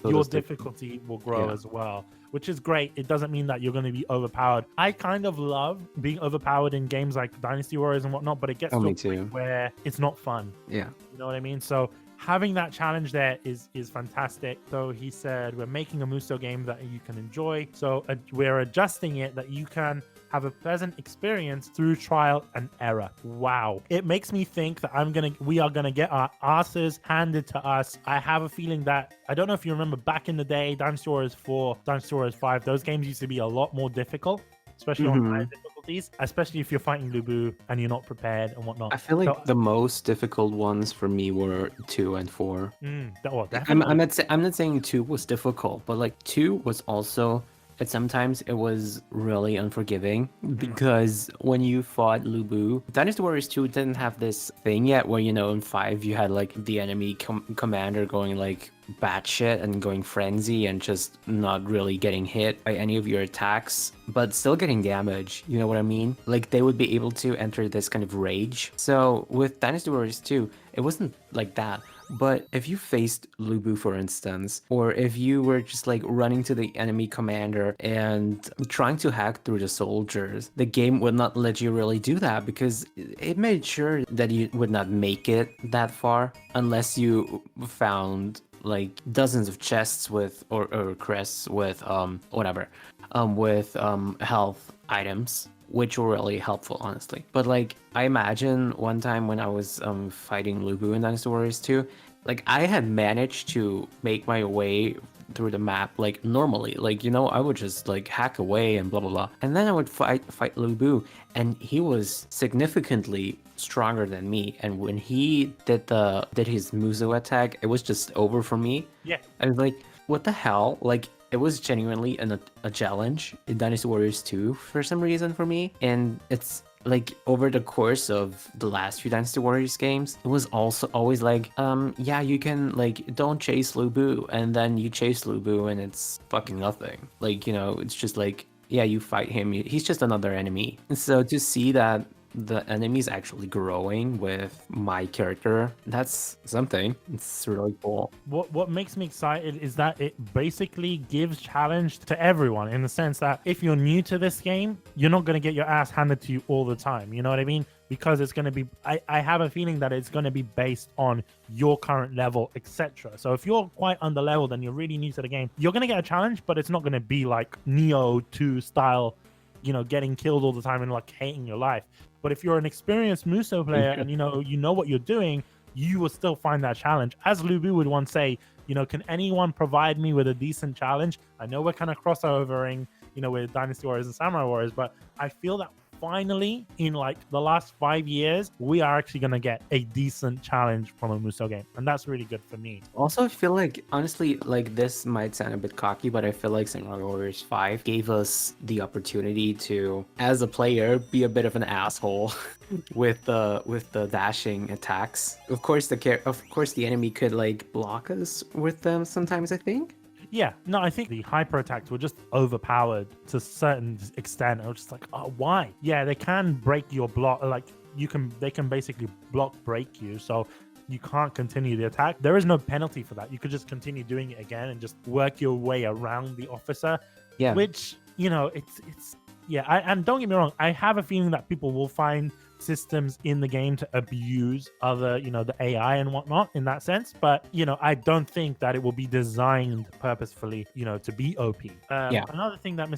your difficulty will grow as well, which is great. It doesn't mean that you're going to be overpowered. I kind of love being overpowered in games like Dynasty Warriors and whatnot, but it gets to a point where it's not fun. Yeah. You know what I mean? So having that challenge there is fantastic. So he said, we're making a Muso game that you can enjoy. So we're adjusting it that you can have a pleasant experience through trial and error. Wow. It makes me think that we are gonna get our asses handed to us. I have a feeling that, I don't know if you remember back in the day, Dynasty Warriors 4, Dynasty Warriors 5, those games used to be a lot more difficult, especially on higher difficulties, especially if you're fighting Lubu and you're not prepared and whatnot. I feel like the most difficult ones for me were 2 and 4. Definitely. I'm not saying 2 was difficult, but like 2 was also, sometimes it was really unforgiving, because when you fought Lubu, Dynasty Warriors 2 didn't have this thing yet where, you know, in 5 you had like the enemy commander going like batshit and going frenzy and just not really getting hit by any of your attacks, but still getting damage. You know what I mean? Like they would be able to enter this kind of rage. So with Dynasty Warriors 2, it wasn't like that. But if you faced Lubu, for instance, or if you were just like running to the enemy commander and trying to hack through the soldiers, the game would not let you really do that, because it made sure that you would not make it that far unless you found like dozens of chests with or crests with health items, which were really helpful, honestly. But like, I imagine one time when I was fighting Lubu in Dynasty Warriors 2, like I had managed to make my way through the map like normally, like, you know, I would just like hack away and blah blah blah, and then I would fight Lubu, and he was significantly stronger than me, and when he did his Muso attack, it was just over for me. Yeah. I was like, what the hell? Like, it was genuinely a challenge in Dynasty Warriors 2 for some reason for me. And it's like over the course of the last few Dynasty Warriors games, it was also always like, yeah, you can like, don't chase Lubu, and then you chase Lubu and it's fucking nothing. Like, you know, it's just like, yeah, you fight him, he's just another enemy. And so to see that the enemies actually growing with my character, that's something. It's really cool. What makes me excited is that it basically gives challenge to everyone, in the sense that if you're new to this game, you're not going to get your ass handed to you all the time. You know what I mean? Because it's going to be, I have a feeling that it's going to be based on your current level, etc. So if you're quite under leveled and you're really new to the game, you're going to get a challenge, but it's not going to be like Neo 2 style, you know, getting killed all the time and like hating your life. But if you're an experienced Muso player and you know what you're doing, you will still find that challenge. As Lubu would once say, you know, can anyone provide me with a decent challenge? I know we're kind of crossovering, you know, with Dynasty Warriors and Samurai Warriors, but I feel that finally, in like the last 5 years, we are actually going to get a decent challenge from a Muso game, and that's really good for me. Also, I feel like, honestly, like this might sound a bit cocky, but I feel like Samurai Warriors 5 gave us the opportunity to, as a player, be a bit of an asshole with the dashing attacks. Of course, the enemy could like block us with them sometimes, I think. Yeah, no, I think the hyper attacks were just overpowered to a certain extent. I was just like, oh, why? Yeah, they can break your block. Like they can basically break you. So you can't continue the attack, there is no penalty for that. You could just continue doing it again and just work your way around the officer, Yeah. which, it's yeah. And don't get me wrong, I have a feeling that people will find systems in the game to abuse other, the AI and whatnot in that sense. But, I don't think that it will be designed purposefully, to be OP. Yeah. Another thing that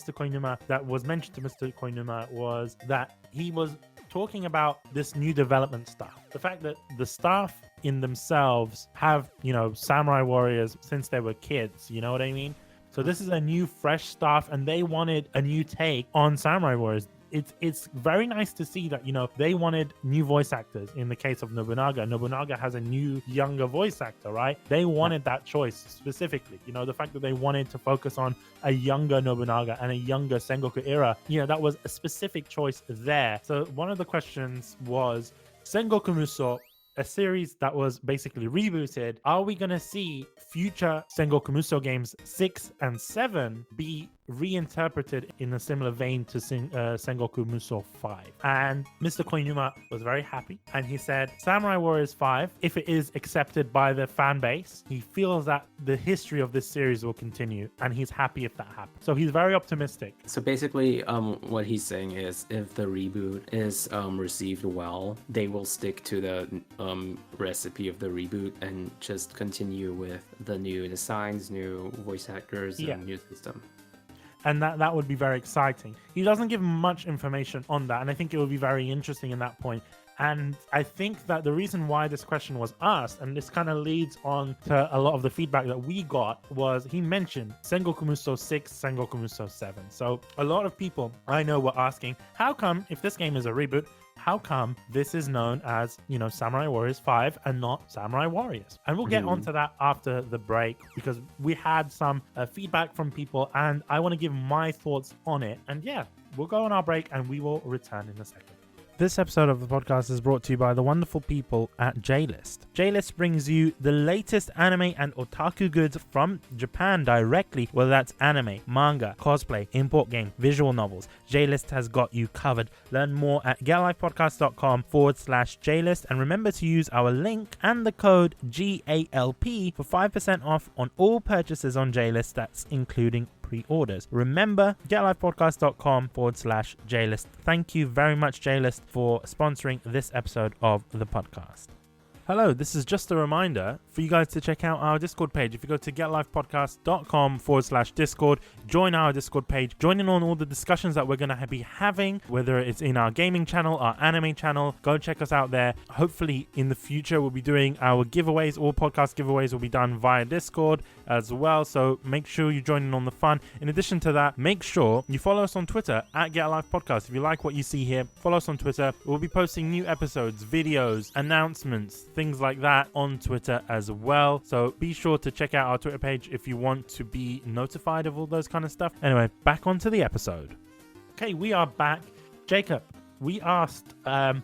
that was mentioned to Mr. Koinuma was that he was talking about this new development stuff. The fact that the staff in themselves have, samurai warriors since they were kids. You know what I mean? So this is a new, fresh staff, and they wanted a new take on samurai warriors. It's very nice to see that, they wanted new voice actors. In the case of Nobunaga has a new, younger voice actor, right? They wanted that choice specifically. The fact that they wanted to focus on a younger Nobunaga and a younger Sengoku era, that was a specific choice there. So one of the questions was, Sengoku Musou, a series that was basically rebooted, are we going to see future Sengoku Musou games 6 and 7 be reinterpreted in a similar vein to Sengoku Musou 5? And Mr. Koinuma was very happy, and he said Samurai Warriors 5, if it is accepted by the fan base, he feels that the history of this series will continue, and he's happy if that happens. So he's very optimistic. So basically, what he's saying is, if the reboot is received well, they will stick to the recipe of the reboot and just continue with the new designs, new voice actors, and new system. And that would be very exciting. He doesn't give much information on that, and I think it would be very interesting in that point. And I think that the reason why this question was asked, and this kind of leads on to a lot of the feedback that we got, was he mentioned Sengoku Musou 6, Sengoku Musou 7. So a lot of people I know were asking, how come, if this game is a reboot, how come this is known as, Samurai Warriors 5 and not Samurai Warriors? And we'll get onto that after the break, because we had some feedback from people, and I want to give my thoughts on it. And yeah, we'll go on our break and we will return in a second. This episode of the podcast is brought to you by the wonderful people at JList. JList brings you the latest anime and otaku goods from Japan directly, whether that's anime, manga, cosplay, import game, visual novels. JList has got you covered. Learn more at getlifepodcast.com/JList, and remember to use our link and the code GALP for 5% off on all purchases on JList. That's including pre-orders. Remember, getlifepodcast.com/JList. Thank you very much, JList, for sponsoring this episode of the podcast. Hello, this is just a reminder for you guys to check out our Discord page. If you go to getlifepodcast.com/Discord, join our Discord page, join in on all the discussions that we're going to be having, whether it's in our gaming channel, our anime channel. Go check us out there. Hopefully in the future, we'll be doing our giveaways. All podcast giveaways will be done via Discord as well. So make sure you join in on the fun. In addition to that, make sure you follow us on Twitter at GetAlivePodcast. If you like what you see here, follow us on Twitter. We'll be posting new episodes, videos, announcements, things like that on Twitter as well. So be sure to check out our Twitter page if you want to be notified of all those kind of stuff. Anyway, back onto the episode. Okay, we are back. Jacob, we asked the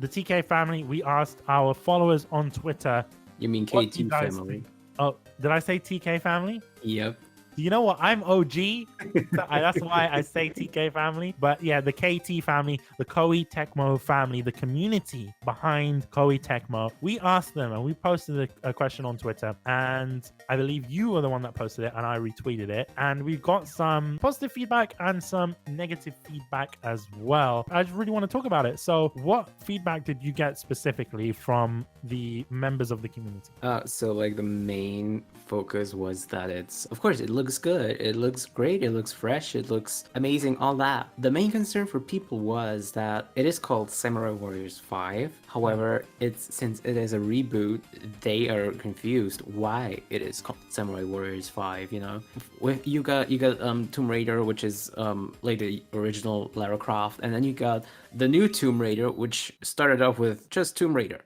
TK family, we asked our followers on Twitter. You mean KT family? Oh, did I say TK family? Yep. You know what? I'm OG. That's why I say TK family. But yeah, the KT family, the Koei Tecmo family, the community behind Koei Tecmo. We asked them and we posted a question on Twitter. And I believe you were the one that posted it and I retweeted it. And we got some positive feedback and some negative feedback as well. I just really want to talk about it. So what feedback did you get specifically from the members of the community? So like the main focus was that of course, it looks good, it looks great, it looks fresh, it looks amazing, all that. The main concern for people was that it is called Samurai Warriors 5. However, since it is a reboot, they are confused why it is called Samurai Warriors 5. You got Tomb Raider, which is like the original Lara Croft, and then you got the new Tomb Raider, which started off with just Tomb Raider.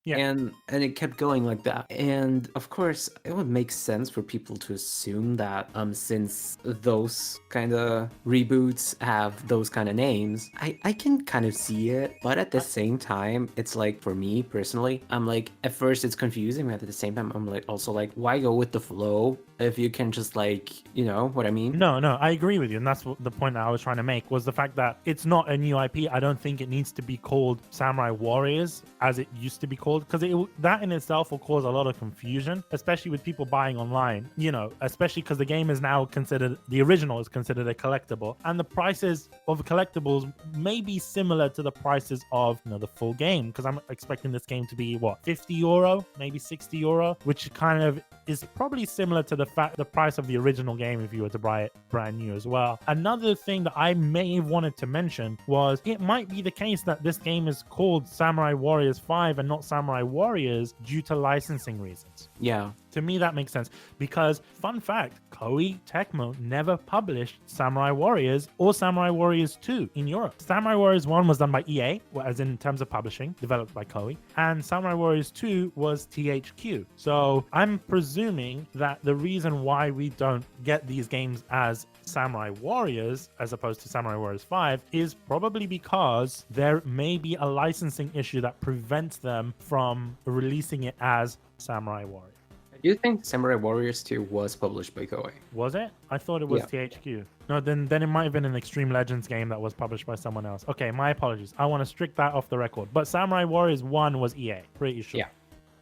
Yeah. And it kept going like that. And of course, it would make sense for people to assume that since those kind of reboots have those kind of names, I can kind of see it. But at the same time, it's like, for me personally, I'm like, at first it's confusing, but at the same time, I'm like, also like, why go with the flow? if you can just like, you know what I mean? No, I agree with you, and that's what the point that I was trying to make was the fact that it's not a new IP. I don't think it needs to be called Samurai Warriors as it used to be called, because that in itself will cause a lot of confusion, especially with people buying online. You know, especially because the game is now considered, the original is considered a collectible, and the prices of collectibles may be similar to the prices of, you know, the full game. Because I'm expecting this game to be what, €50, maybe €60, which kind of is probably similar to the price of the original game if you were to buy it brand new as well. Another thing that I may have wanted to mention was it might be the case that this game is called Samurai Warriors 5 and not Samurai Warriors due to licensing reasons. Yeah. To me, that makes sense because, fun fact, Koei Tecmo never published Samurai Warriors or Samurai Warriors 2 in Europe. Samurai Warriors 1 was done by EA, as in terms of publishing, developed by Koei, and Samurai Warriors 2 was THQ. So I'm presuming that the reason why we don't get these games as Samurai Warriors as opposed to Samurai Warriors 5 is probably because there may be a licensing issue that prevents them from releasing it as Samurai Warriors. Do you think Samurai Warriors 2 was published by Koei? Was it? I thought it was Yeah. THQ. No, then it might have been an Extreme Legends game that was published by someone else. Okay, my apologies. I want to strict that off the record. But Samurai Warriors 1 was EA, pretty sure. Yeah.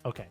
Okay.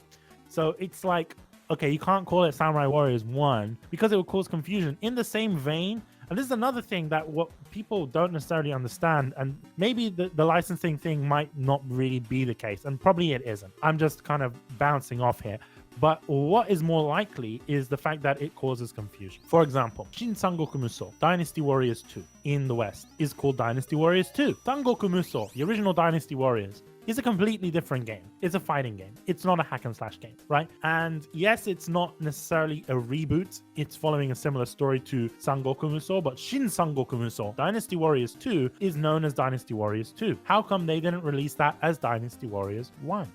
So it's like, okay, you can't call it Samurai Warriors 1 because it would cause confusion. In the same vein, and this is another thing that what people don't necessarily understand, and maybe the licensing thing might not really be the case, and probably it isn't. I'm just kind of bouncing off here. But what is more likely is the fact that it causes confusion. For example, Shin Sangoku Musou, Dynasty Warriors 2 in the West is called Dynasty Warriors 2. Sangoku Musou, the original Dynasty Warriors, is a completely different game. It's a fighting game. It's not a hack and slash game, right? And yes, it's not necessarily a reboot. It's following a similar story to Sangoku Musou, but Shin Sangoku Musou, Dynasty Warriors 2, is known as Dynasty Warriors 2. How come they didn't release that as Dynasty Warriors 1?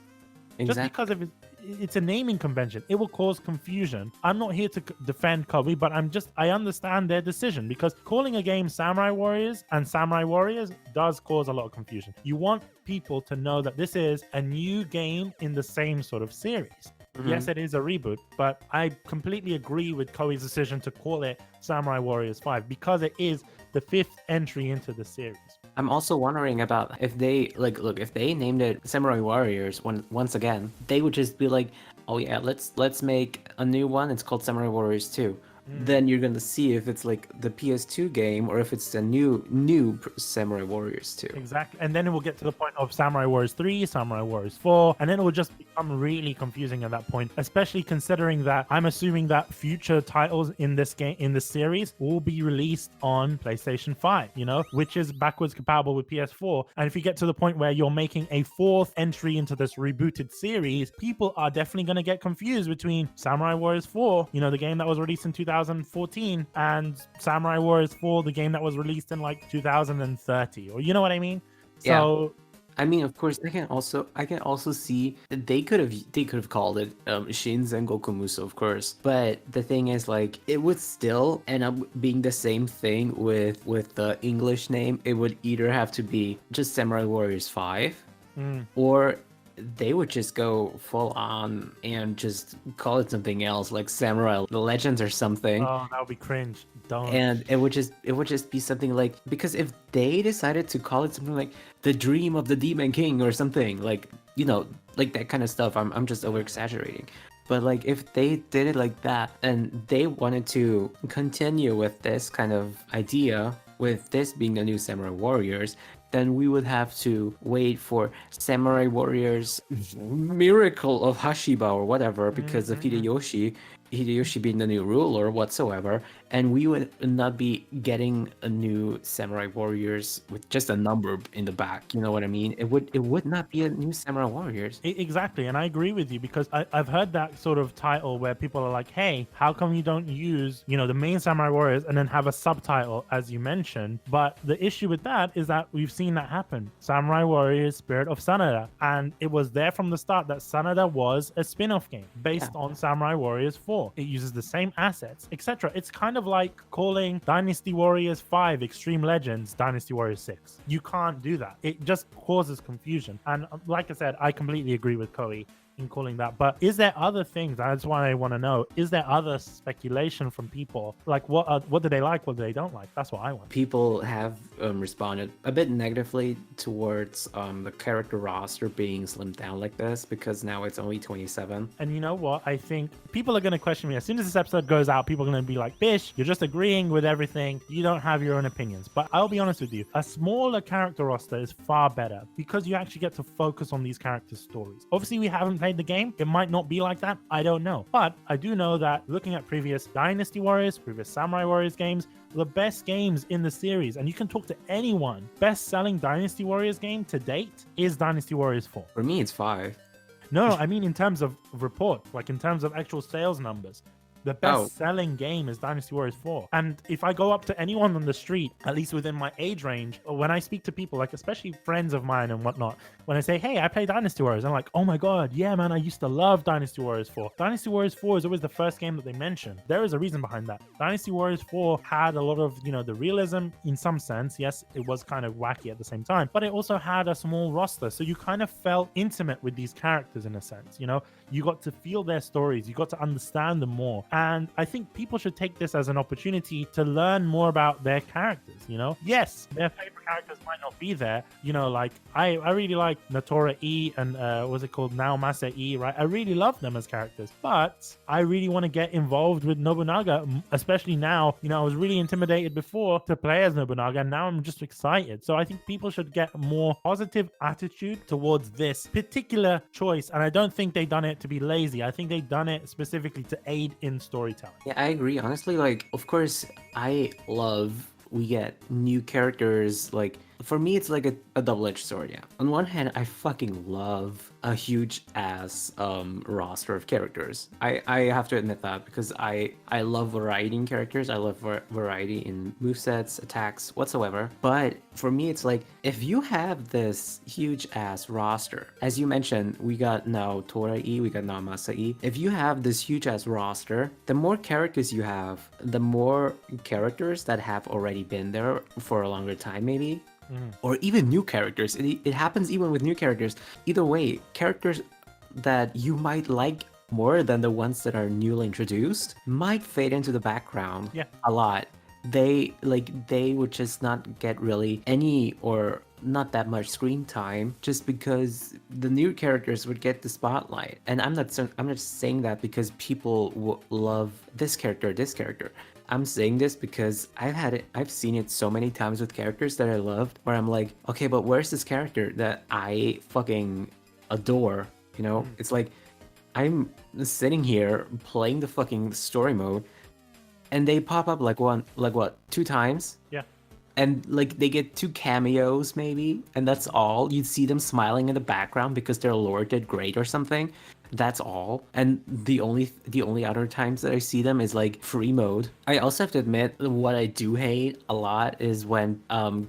Exactly. Just because of it's a naming convention, it will cause confusion. I'm not here to defend Koei, but I understand their decision because calling a game Samurai Warriors and Samurai Warriors does cause a lot of confusion. You want people to know that this is a new game in the same sort of series. Mm-hmm. Yes, it is a reboot, but I completely agree with Koei's decision to call it Samurai Warriors 5 because it is the 5th entry into the series. I'm also wondering about if they look, if they named it Samurai Warriors once again, they would just be like, oh yeah, let's make a new one. It's called Samurai Warriors 2. Then you're gonna see if it's like the PS2 game or if it's the new Samurai Warriors 2. Exactly, and then it will get to the point of Samurai Warriors 3, Samurai Warriors 4, and then it will just become really confusing at that point, especially considering that I'm assuming that future titles in this game, in this series, will be released on PlayStation 5, you know, which is backwards compatible with PS4. And if you get to the point where you're making a 4th entry into this rebooted series, people are definitely going to get confused between Samurai Warriors 4, you know, the game that was released in 2014, and Samurai Warriors 4, the game that was released in like 2030, or you know what I mean? So I mean, of course, I can also see that they could have called it Shin Sengoku Musou, of course. But the thing is, like, it would still end up being the same thing with the English name. It would either have to be just Samurai Warriors 5, or they would just go full on and just call it something else, like Samurai the Legends or something. Oh, that would be cringe. Don't. And it would just be something like, because if they decided to call it something like The Dream of the Demon King or something, like, you know, like that kind of stuff, I'm just over exaggerating. But like if they did it like that and they wanted to continue with this kind of idea, with this being the new Samurai Warriors, then we would have to wait for Samurai Warriors Miracle of Hashiba or whatever, because of Hideyoshi being the new ruler whatsoever, and we would not be getting a new Samurai Warriors with just a number in the back. You know what I mean? It would not be a new Samurai Warriors. Exactly, and I agree with you because I've heard that sort of title where people are like, hey, how come you don't use, you know, the main Samurai Warriors and then have a subtitle, as you mentioned? But the issue with that is that we've seen that happen. Samurai Warriors Spirit of Sanada, and it was there from the start that Sanada was a spin-off game based on Samurai Warriors 4. It uses the same assets, etc. It's kind of like calling Dynasty Warriors 5 Extreme Legends Dynasty Warriors 6. You can't do that. It just causes confusion. And like I said, I completely agree with Koei. in calling that. But is there other things? That's why I want to know. Is there other speculation from people? Like what do they like? What do they don't like? That's what I want. People have responded a bit negatively towards the character roster being slimmed down like this because now it's only 27. And you know what? I think people are going to question me. As soon as this episode goes out, people are going to be like, Bish, you're just agreeing with everything. You don't have your own opinions. But I'll be honest with you. A smaller character roster is far better because you actually get to focus on these characters' stories. Obviously, we haven't played the game. It might not be like that. I don't know. But I do know that looking at previous Dynasty Warriors, previous Samurai Warriors games, the best games in the series, and you can talk to anyone, best-selling Dynasty Warriors game to date is Dynasty Warriors 4. For me, it's 5. No, I mean in terms of report, like in terms of actual sales numbers. The best-selling game is Dynasty Warriors 4. And if I go up to anyone on the street, at least within my age range, or when I speak to people, like especially friends of mine and whatnot, when I say, hey, I play Dynasty Warriors, I'm like, oh my god, yeah, man, I used to love Dynasty Warriors 4. Dynasty Warriors 4 is always the first game that they mention. There is a reason behind that. Dynasty Warriors 4 had a lot of, you know, the realism in some sense. Yes, it was kind of wacky at the same time, but it also had a small roster. So you kind of felt intimate with these characters in a sense, you know? You got to feel their stories. You got to understand them more. And I think people should take this as an opportunity to learn more about their characters, you know? Yes, their favorite characters might not be there. You know, like, I really like Natora E and, what's it called? Naomasa E, right? I really love them as characters. But I really want to get involved with Nobunaga, especially now. You know, I was really intimidated before to play as Nobunaga, and now I'm just excited. So I think people should get a more positive attitude towards this particular choice. And I don't think they've done it to be lazy. I think they've done it specifically to aid in storytelling. Yeah, I agree. Honestly, like, of course, I love we get new characters. Like, for me, it's like a double-edged sword. Yeah. On one hand, I fucking love a huge ass roster of characters. I have to admit that because I love variety in characters. I love variety in movesets, attacks, whatsoever. But for me, it's like if you have this huge ass roster, as you mentioned, we got now Tora E, we got now Masa E. If you have this huge ass roster, the more characters you have, the more characters that have already been there for a longer time, maybe. Or even new characters. It happens even with new characters. Either way, characters that you might like more than the ones that are newly introduced might fade into the background a lot. They would just not get really any or not that much screen time just because the new characters would get the spotlight. And I'm not saying that because people love this character or this character. I'm saying this because I've seen it so many times with characters that I loved where I'm like, okay, but where's this character that I fucking adore? You know, it's like I'm sitting here playing the fucking story mode and they pop up like what, 2 times? Yeah. And like they get 2 cameos maybe, and that's all. You'd see them smiling in the background because their lore did great or something. That's all. And the only other times that I see them is like free mode. I also have to admit what I do hate a lot is when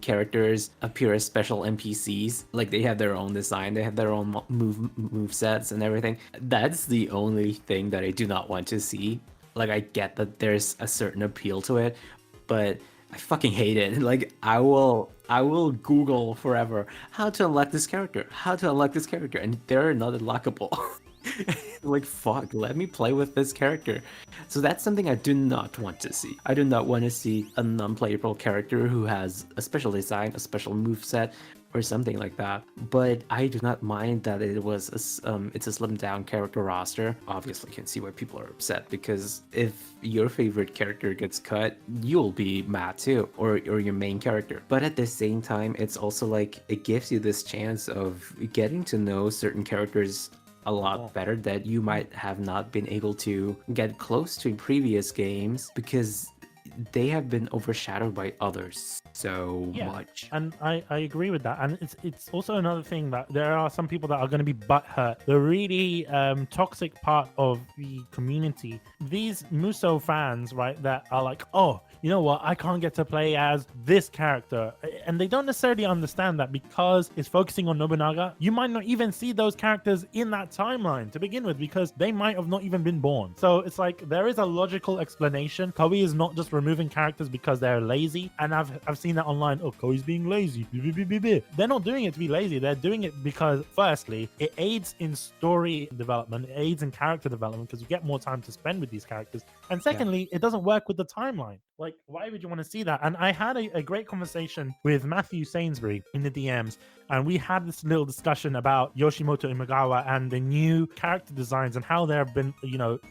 characters appear as special NPCs. Like they have their own design, they have their own move sets and everything. That's the only thing that I do not want to see. Like I get that there's a certain appeal to it, but I fucking hate it. Like I will Google forever how to unlock this character, and they're not unlockable. Like fuck, let me play with this character. So that's something I do not want to see. I do not want to see a non-playable character who has a special design, a special moveset, or something like that. But I do not mind that it's a slimmed down character roster. Obviously, I can see why people are upset because if your favorite character gets cut, you'll be mad too, or your main character. But at the same time, it's also like it gives you this chance of getting to know certain characters a lot better that you might have not been able to get close to in previous games because they have been overshadowed by others so much. And I agree with that. And it's also another thing that there are some people that are going to be butthurt. The really toxic part of the community, these Muso fans, right, that are like, oh, you know what, I can't get to play as this character. and they don't necessarily understand that because it's focusing on Nobunaga, you might not even see those characters in that timeline to begin with because they might have not even been born. So it's like there is a logical explanation. Koei is not just removing characters because they're lazy, and I've seen that online. Oh, Koei's being lazy. They're not doing it to be lazy. They're doing it because, firstly, it aids in story development, it aids in character development because you get more time to spend with these characters, and secondly, it doesn't work with the timeline. Like, why would you want to see that? And I had a great conversation with Matthew Sainsbury in the DMs, and we had this little discussion about Yoshimoto Imagawa and the new character designs and how they've been,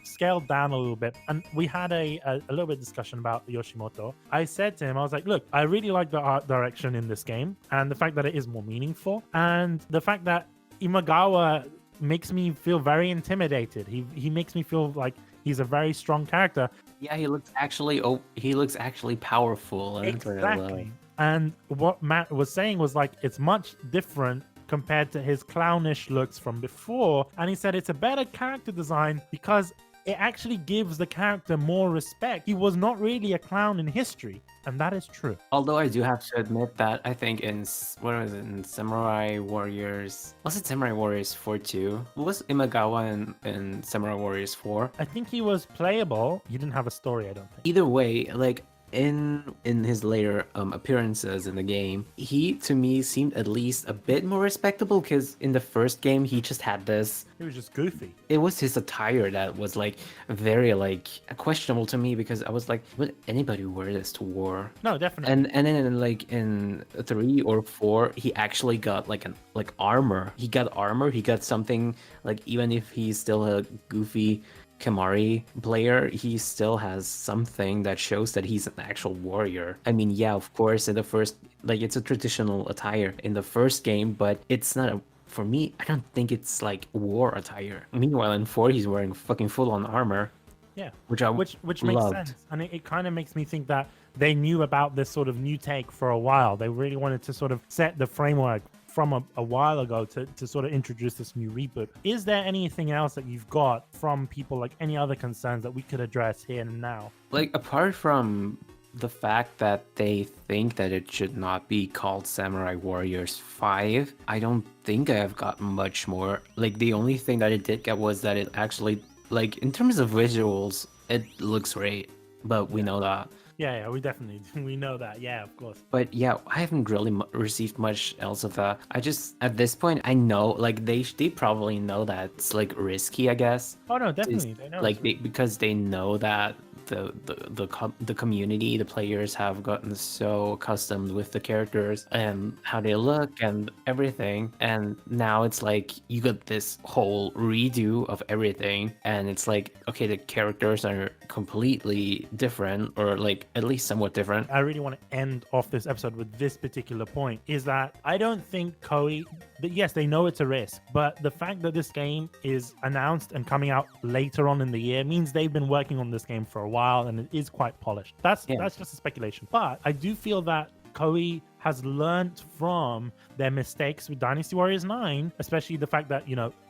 scaled down a little bit. And we had a little bit of discussion about Yoshimoto. I said to him, I was like, look, I really like the art direction in this game and the fact that it is more meaningful, and the fact that Imagawa makes me feel very intimidated. He makes me feel like he's a very strong character. Yeah, he looks actually powerful. And exactly. And what Matt was saying was like, it's much different compared to his clownish looks from before. And he said it's a better character design because it actually gives the character more respect. He was not really a clown in history, and that is true. Although I do have to admit that I think in Samurai Warriors, was it Samurai Warriors 4 too? Was Imagawa in Samurai Warriors 4? I think he was playable. He didn't have a story, I don't think. Either way, like in his later appearances in the game, he to me seemed at least a bit more respectable, because in the first game he just had this, he was just goofy. It was his attire that was like very like questionable to me, because I was like, would anybody wear this to war? No, definitely. And then like in 3 or 4 he actually got like armor. He got something, like, even if he's still a goofy Kamari player, he still has something that shows that he's an actual warrior. I mean, yeah, of course, in the first, like, it's a traditional attire in the first game, but it's not for me, I don't think it's like war attire. Meanwhile, in 4, he's wearing fucking full-on armor. Yeah, which makes loved. sense, and it kind of makes me think that they knew about this sort of new take for a while. They really wanted to sort of set the framework from a while ago to sort of introduce this new reboot. Is there anything else that you've got from people, like any other concerns that we could address here and now? Like, apart from the fact that they think that it should not be called Samurai Warriors 5, I don't think I have got much more. Like, the only thing that it did get was that it actually, like, in terms of visuals, it looks great, but we know that. Yeah, we know that. Yeah, of course. But yeah, I haven't really received much else of that. I just, at this point, I know, like, they probably know that it's like risky, I guess. Oh no, definitely. They know. Like, because they know that the community, the players have gotten so accustomed with the characters and how they look and everything, and now it's like you got this whole redo of everything, and it's like, okay, the characters are completely different, or like at least somewhat different. I really want to end off this episode with this particular point, is that I don't think Koei, yes, they know it's a risk, but the fact that this game is announced and coming out later on in the year means they've been working on this game for a while, and it is quite polished. That's just a speculation. But I do feel that Koei has learned from their mistakes with Dynasty Warriors 9, especially the fact that,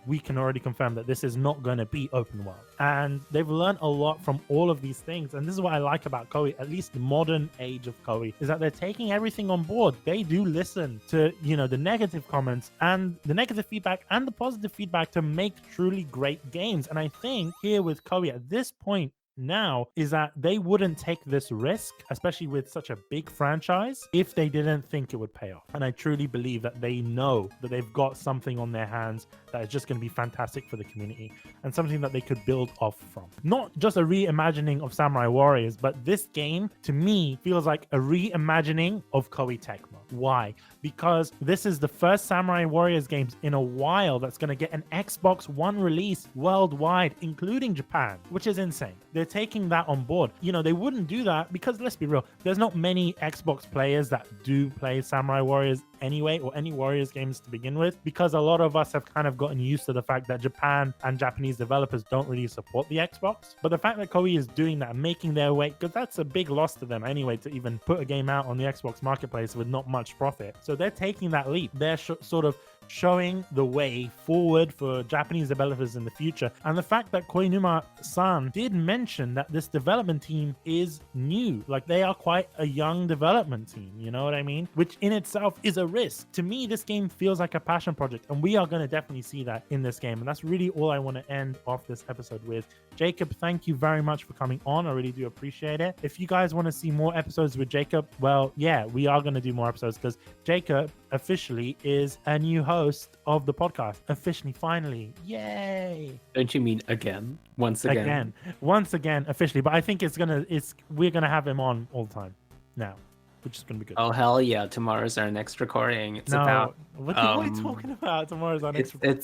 we can already confirm that this is not going to be open world. And they've learned a lot from all of these things. And this is what I like about Koei, at least the modern age of Koei, is that they're taking everything on board. They do listen to, the negative comments and the negative feedback and the positive feedback to make truly great games. And I think here with Koei at this point now is that they wouldn't take this risk, especially with such a big franchise, if they didn't think it would pay off. And I truly believe that they know that they've got something on their hands that is just going to be fantastic for the community and something that they could build off from. Not just a reimagining of Samurai Warriors, but this game to me feels like a reimagining of Koei Tecmo. Why? Because this is the first Samurai Warriors games in a while that's going to get an Xbox One release worldwide, including Japan, which is insane. They're taking that on board. They wouldn't do that because, let's be real, there's not many Xbox players that do play Samurai Warriors anyway, or any Warriors games to begin with, because a lot of us have kind of gotten used to the fact that Japan and Japanese developers don't really support the Xbox. But the fact that Koei is doing that and making their way, because that's a big loss to them anyway, to even put a game out on the Xbox marketplace with not much profit. So they're taking that leap. They're sort of showing the way forward for Japanese developers in the future. And the fact that Koinuma-san did mention that this development team is new, like they are quite a young development team, you know what I mean? Which in itself is a risk. To me, this game feels like a passion project, and we are going to definitely see that in this game. And that's really all I want to end off this episode with. Jacob, thank you very much for coming on. I really do appreciate it. If you guys want to see more episodes with Jacob, well, yeah, we are going to do more episodes because Jacob officially is a new host of the podcast. Officially, finally. Yay. Don't you mean again? Once again? Once again, officially. But I think we're going to have him on all the time now, which is going to be good. Oh, hell yeah. Tomorrow's our next recording. It's no, about... what are you talking about? Tomorrow's our next recording.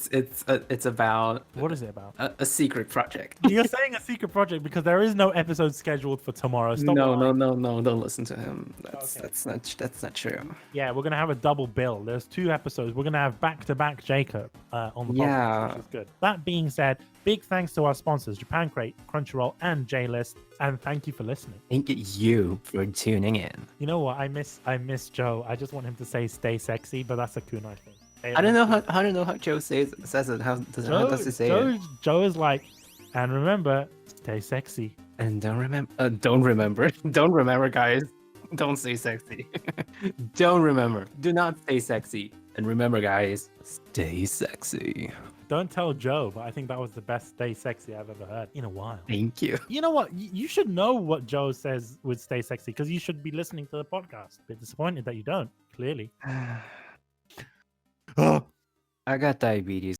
It's about... What is it about? A secret project. You're saying a secret project because there is no episode scheduled for tomorrow. Stop No, lying. no. Don't listen to him. Okay. That's not true. Yeah, we're gonna have a double bill. There's 2 episodes. We're gonna have back-to-back Jacob on the podcast, Yeah. which is good. That being said, big thanks to our sponsors, Japan Crate, Crunchyroll, and J-List, and thank you for listening. Thank you for tuning in. You know what? I miss Joe. I just want him to say "stay sexy," but that's a kunai thing. I don't know how Joe says it. How does he say it? Joe is like, and remember, stay sexy. And don't remember, guys. Don't say sexy. Don't remember. Do not say sexy. And remember, guys, stay sexy. Don't tell Joe, but I think that was the best stay sexy I've ever heard in a while. Thank you. You know what? You should know what Joe says with stay sexy because you should be listening to the podcast. Bit disappointed that you don't, clearly. I got diabetes.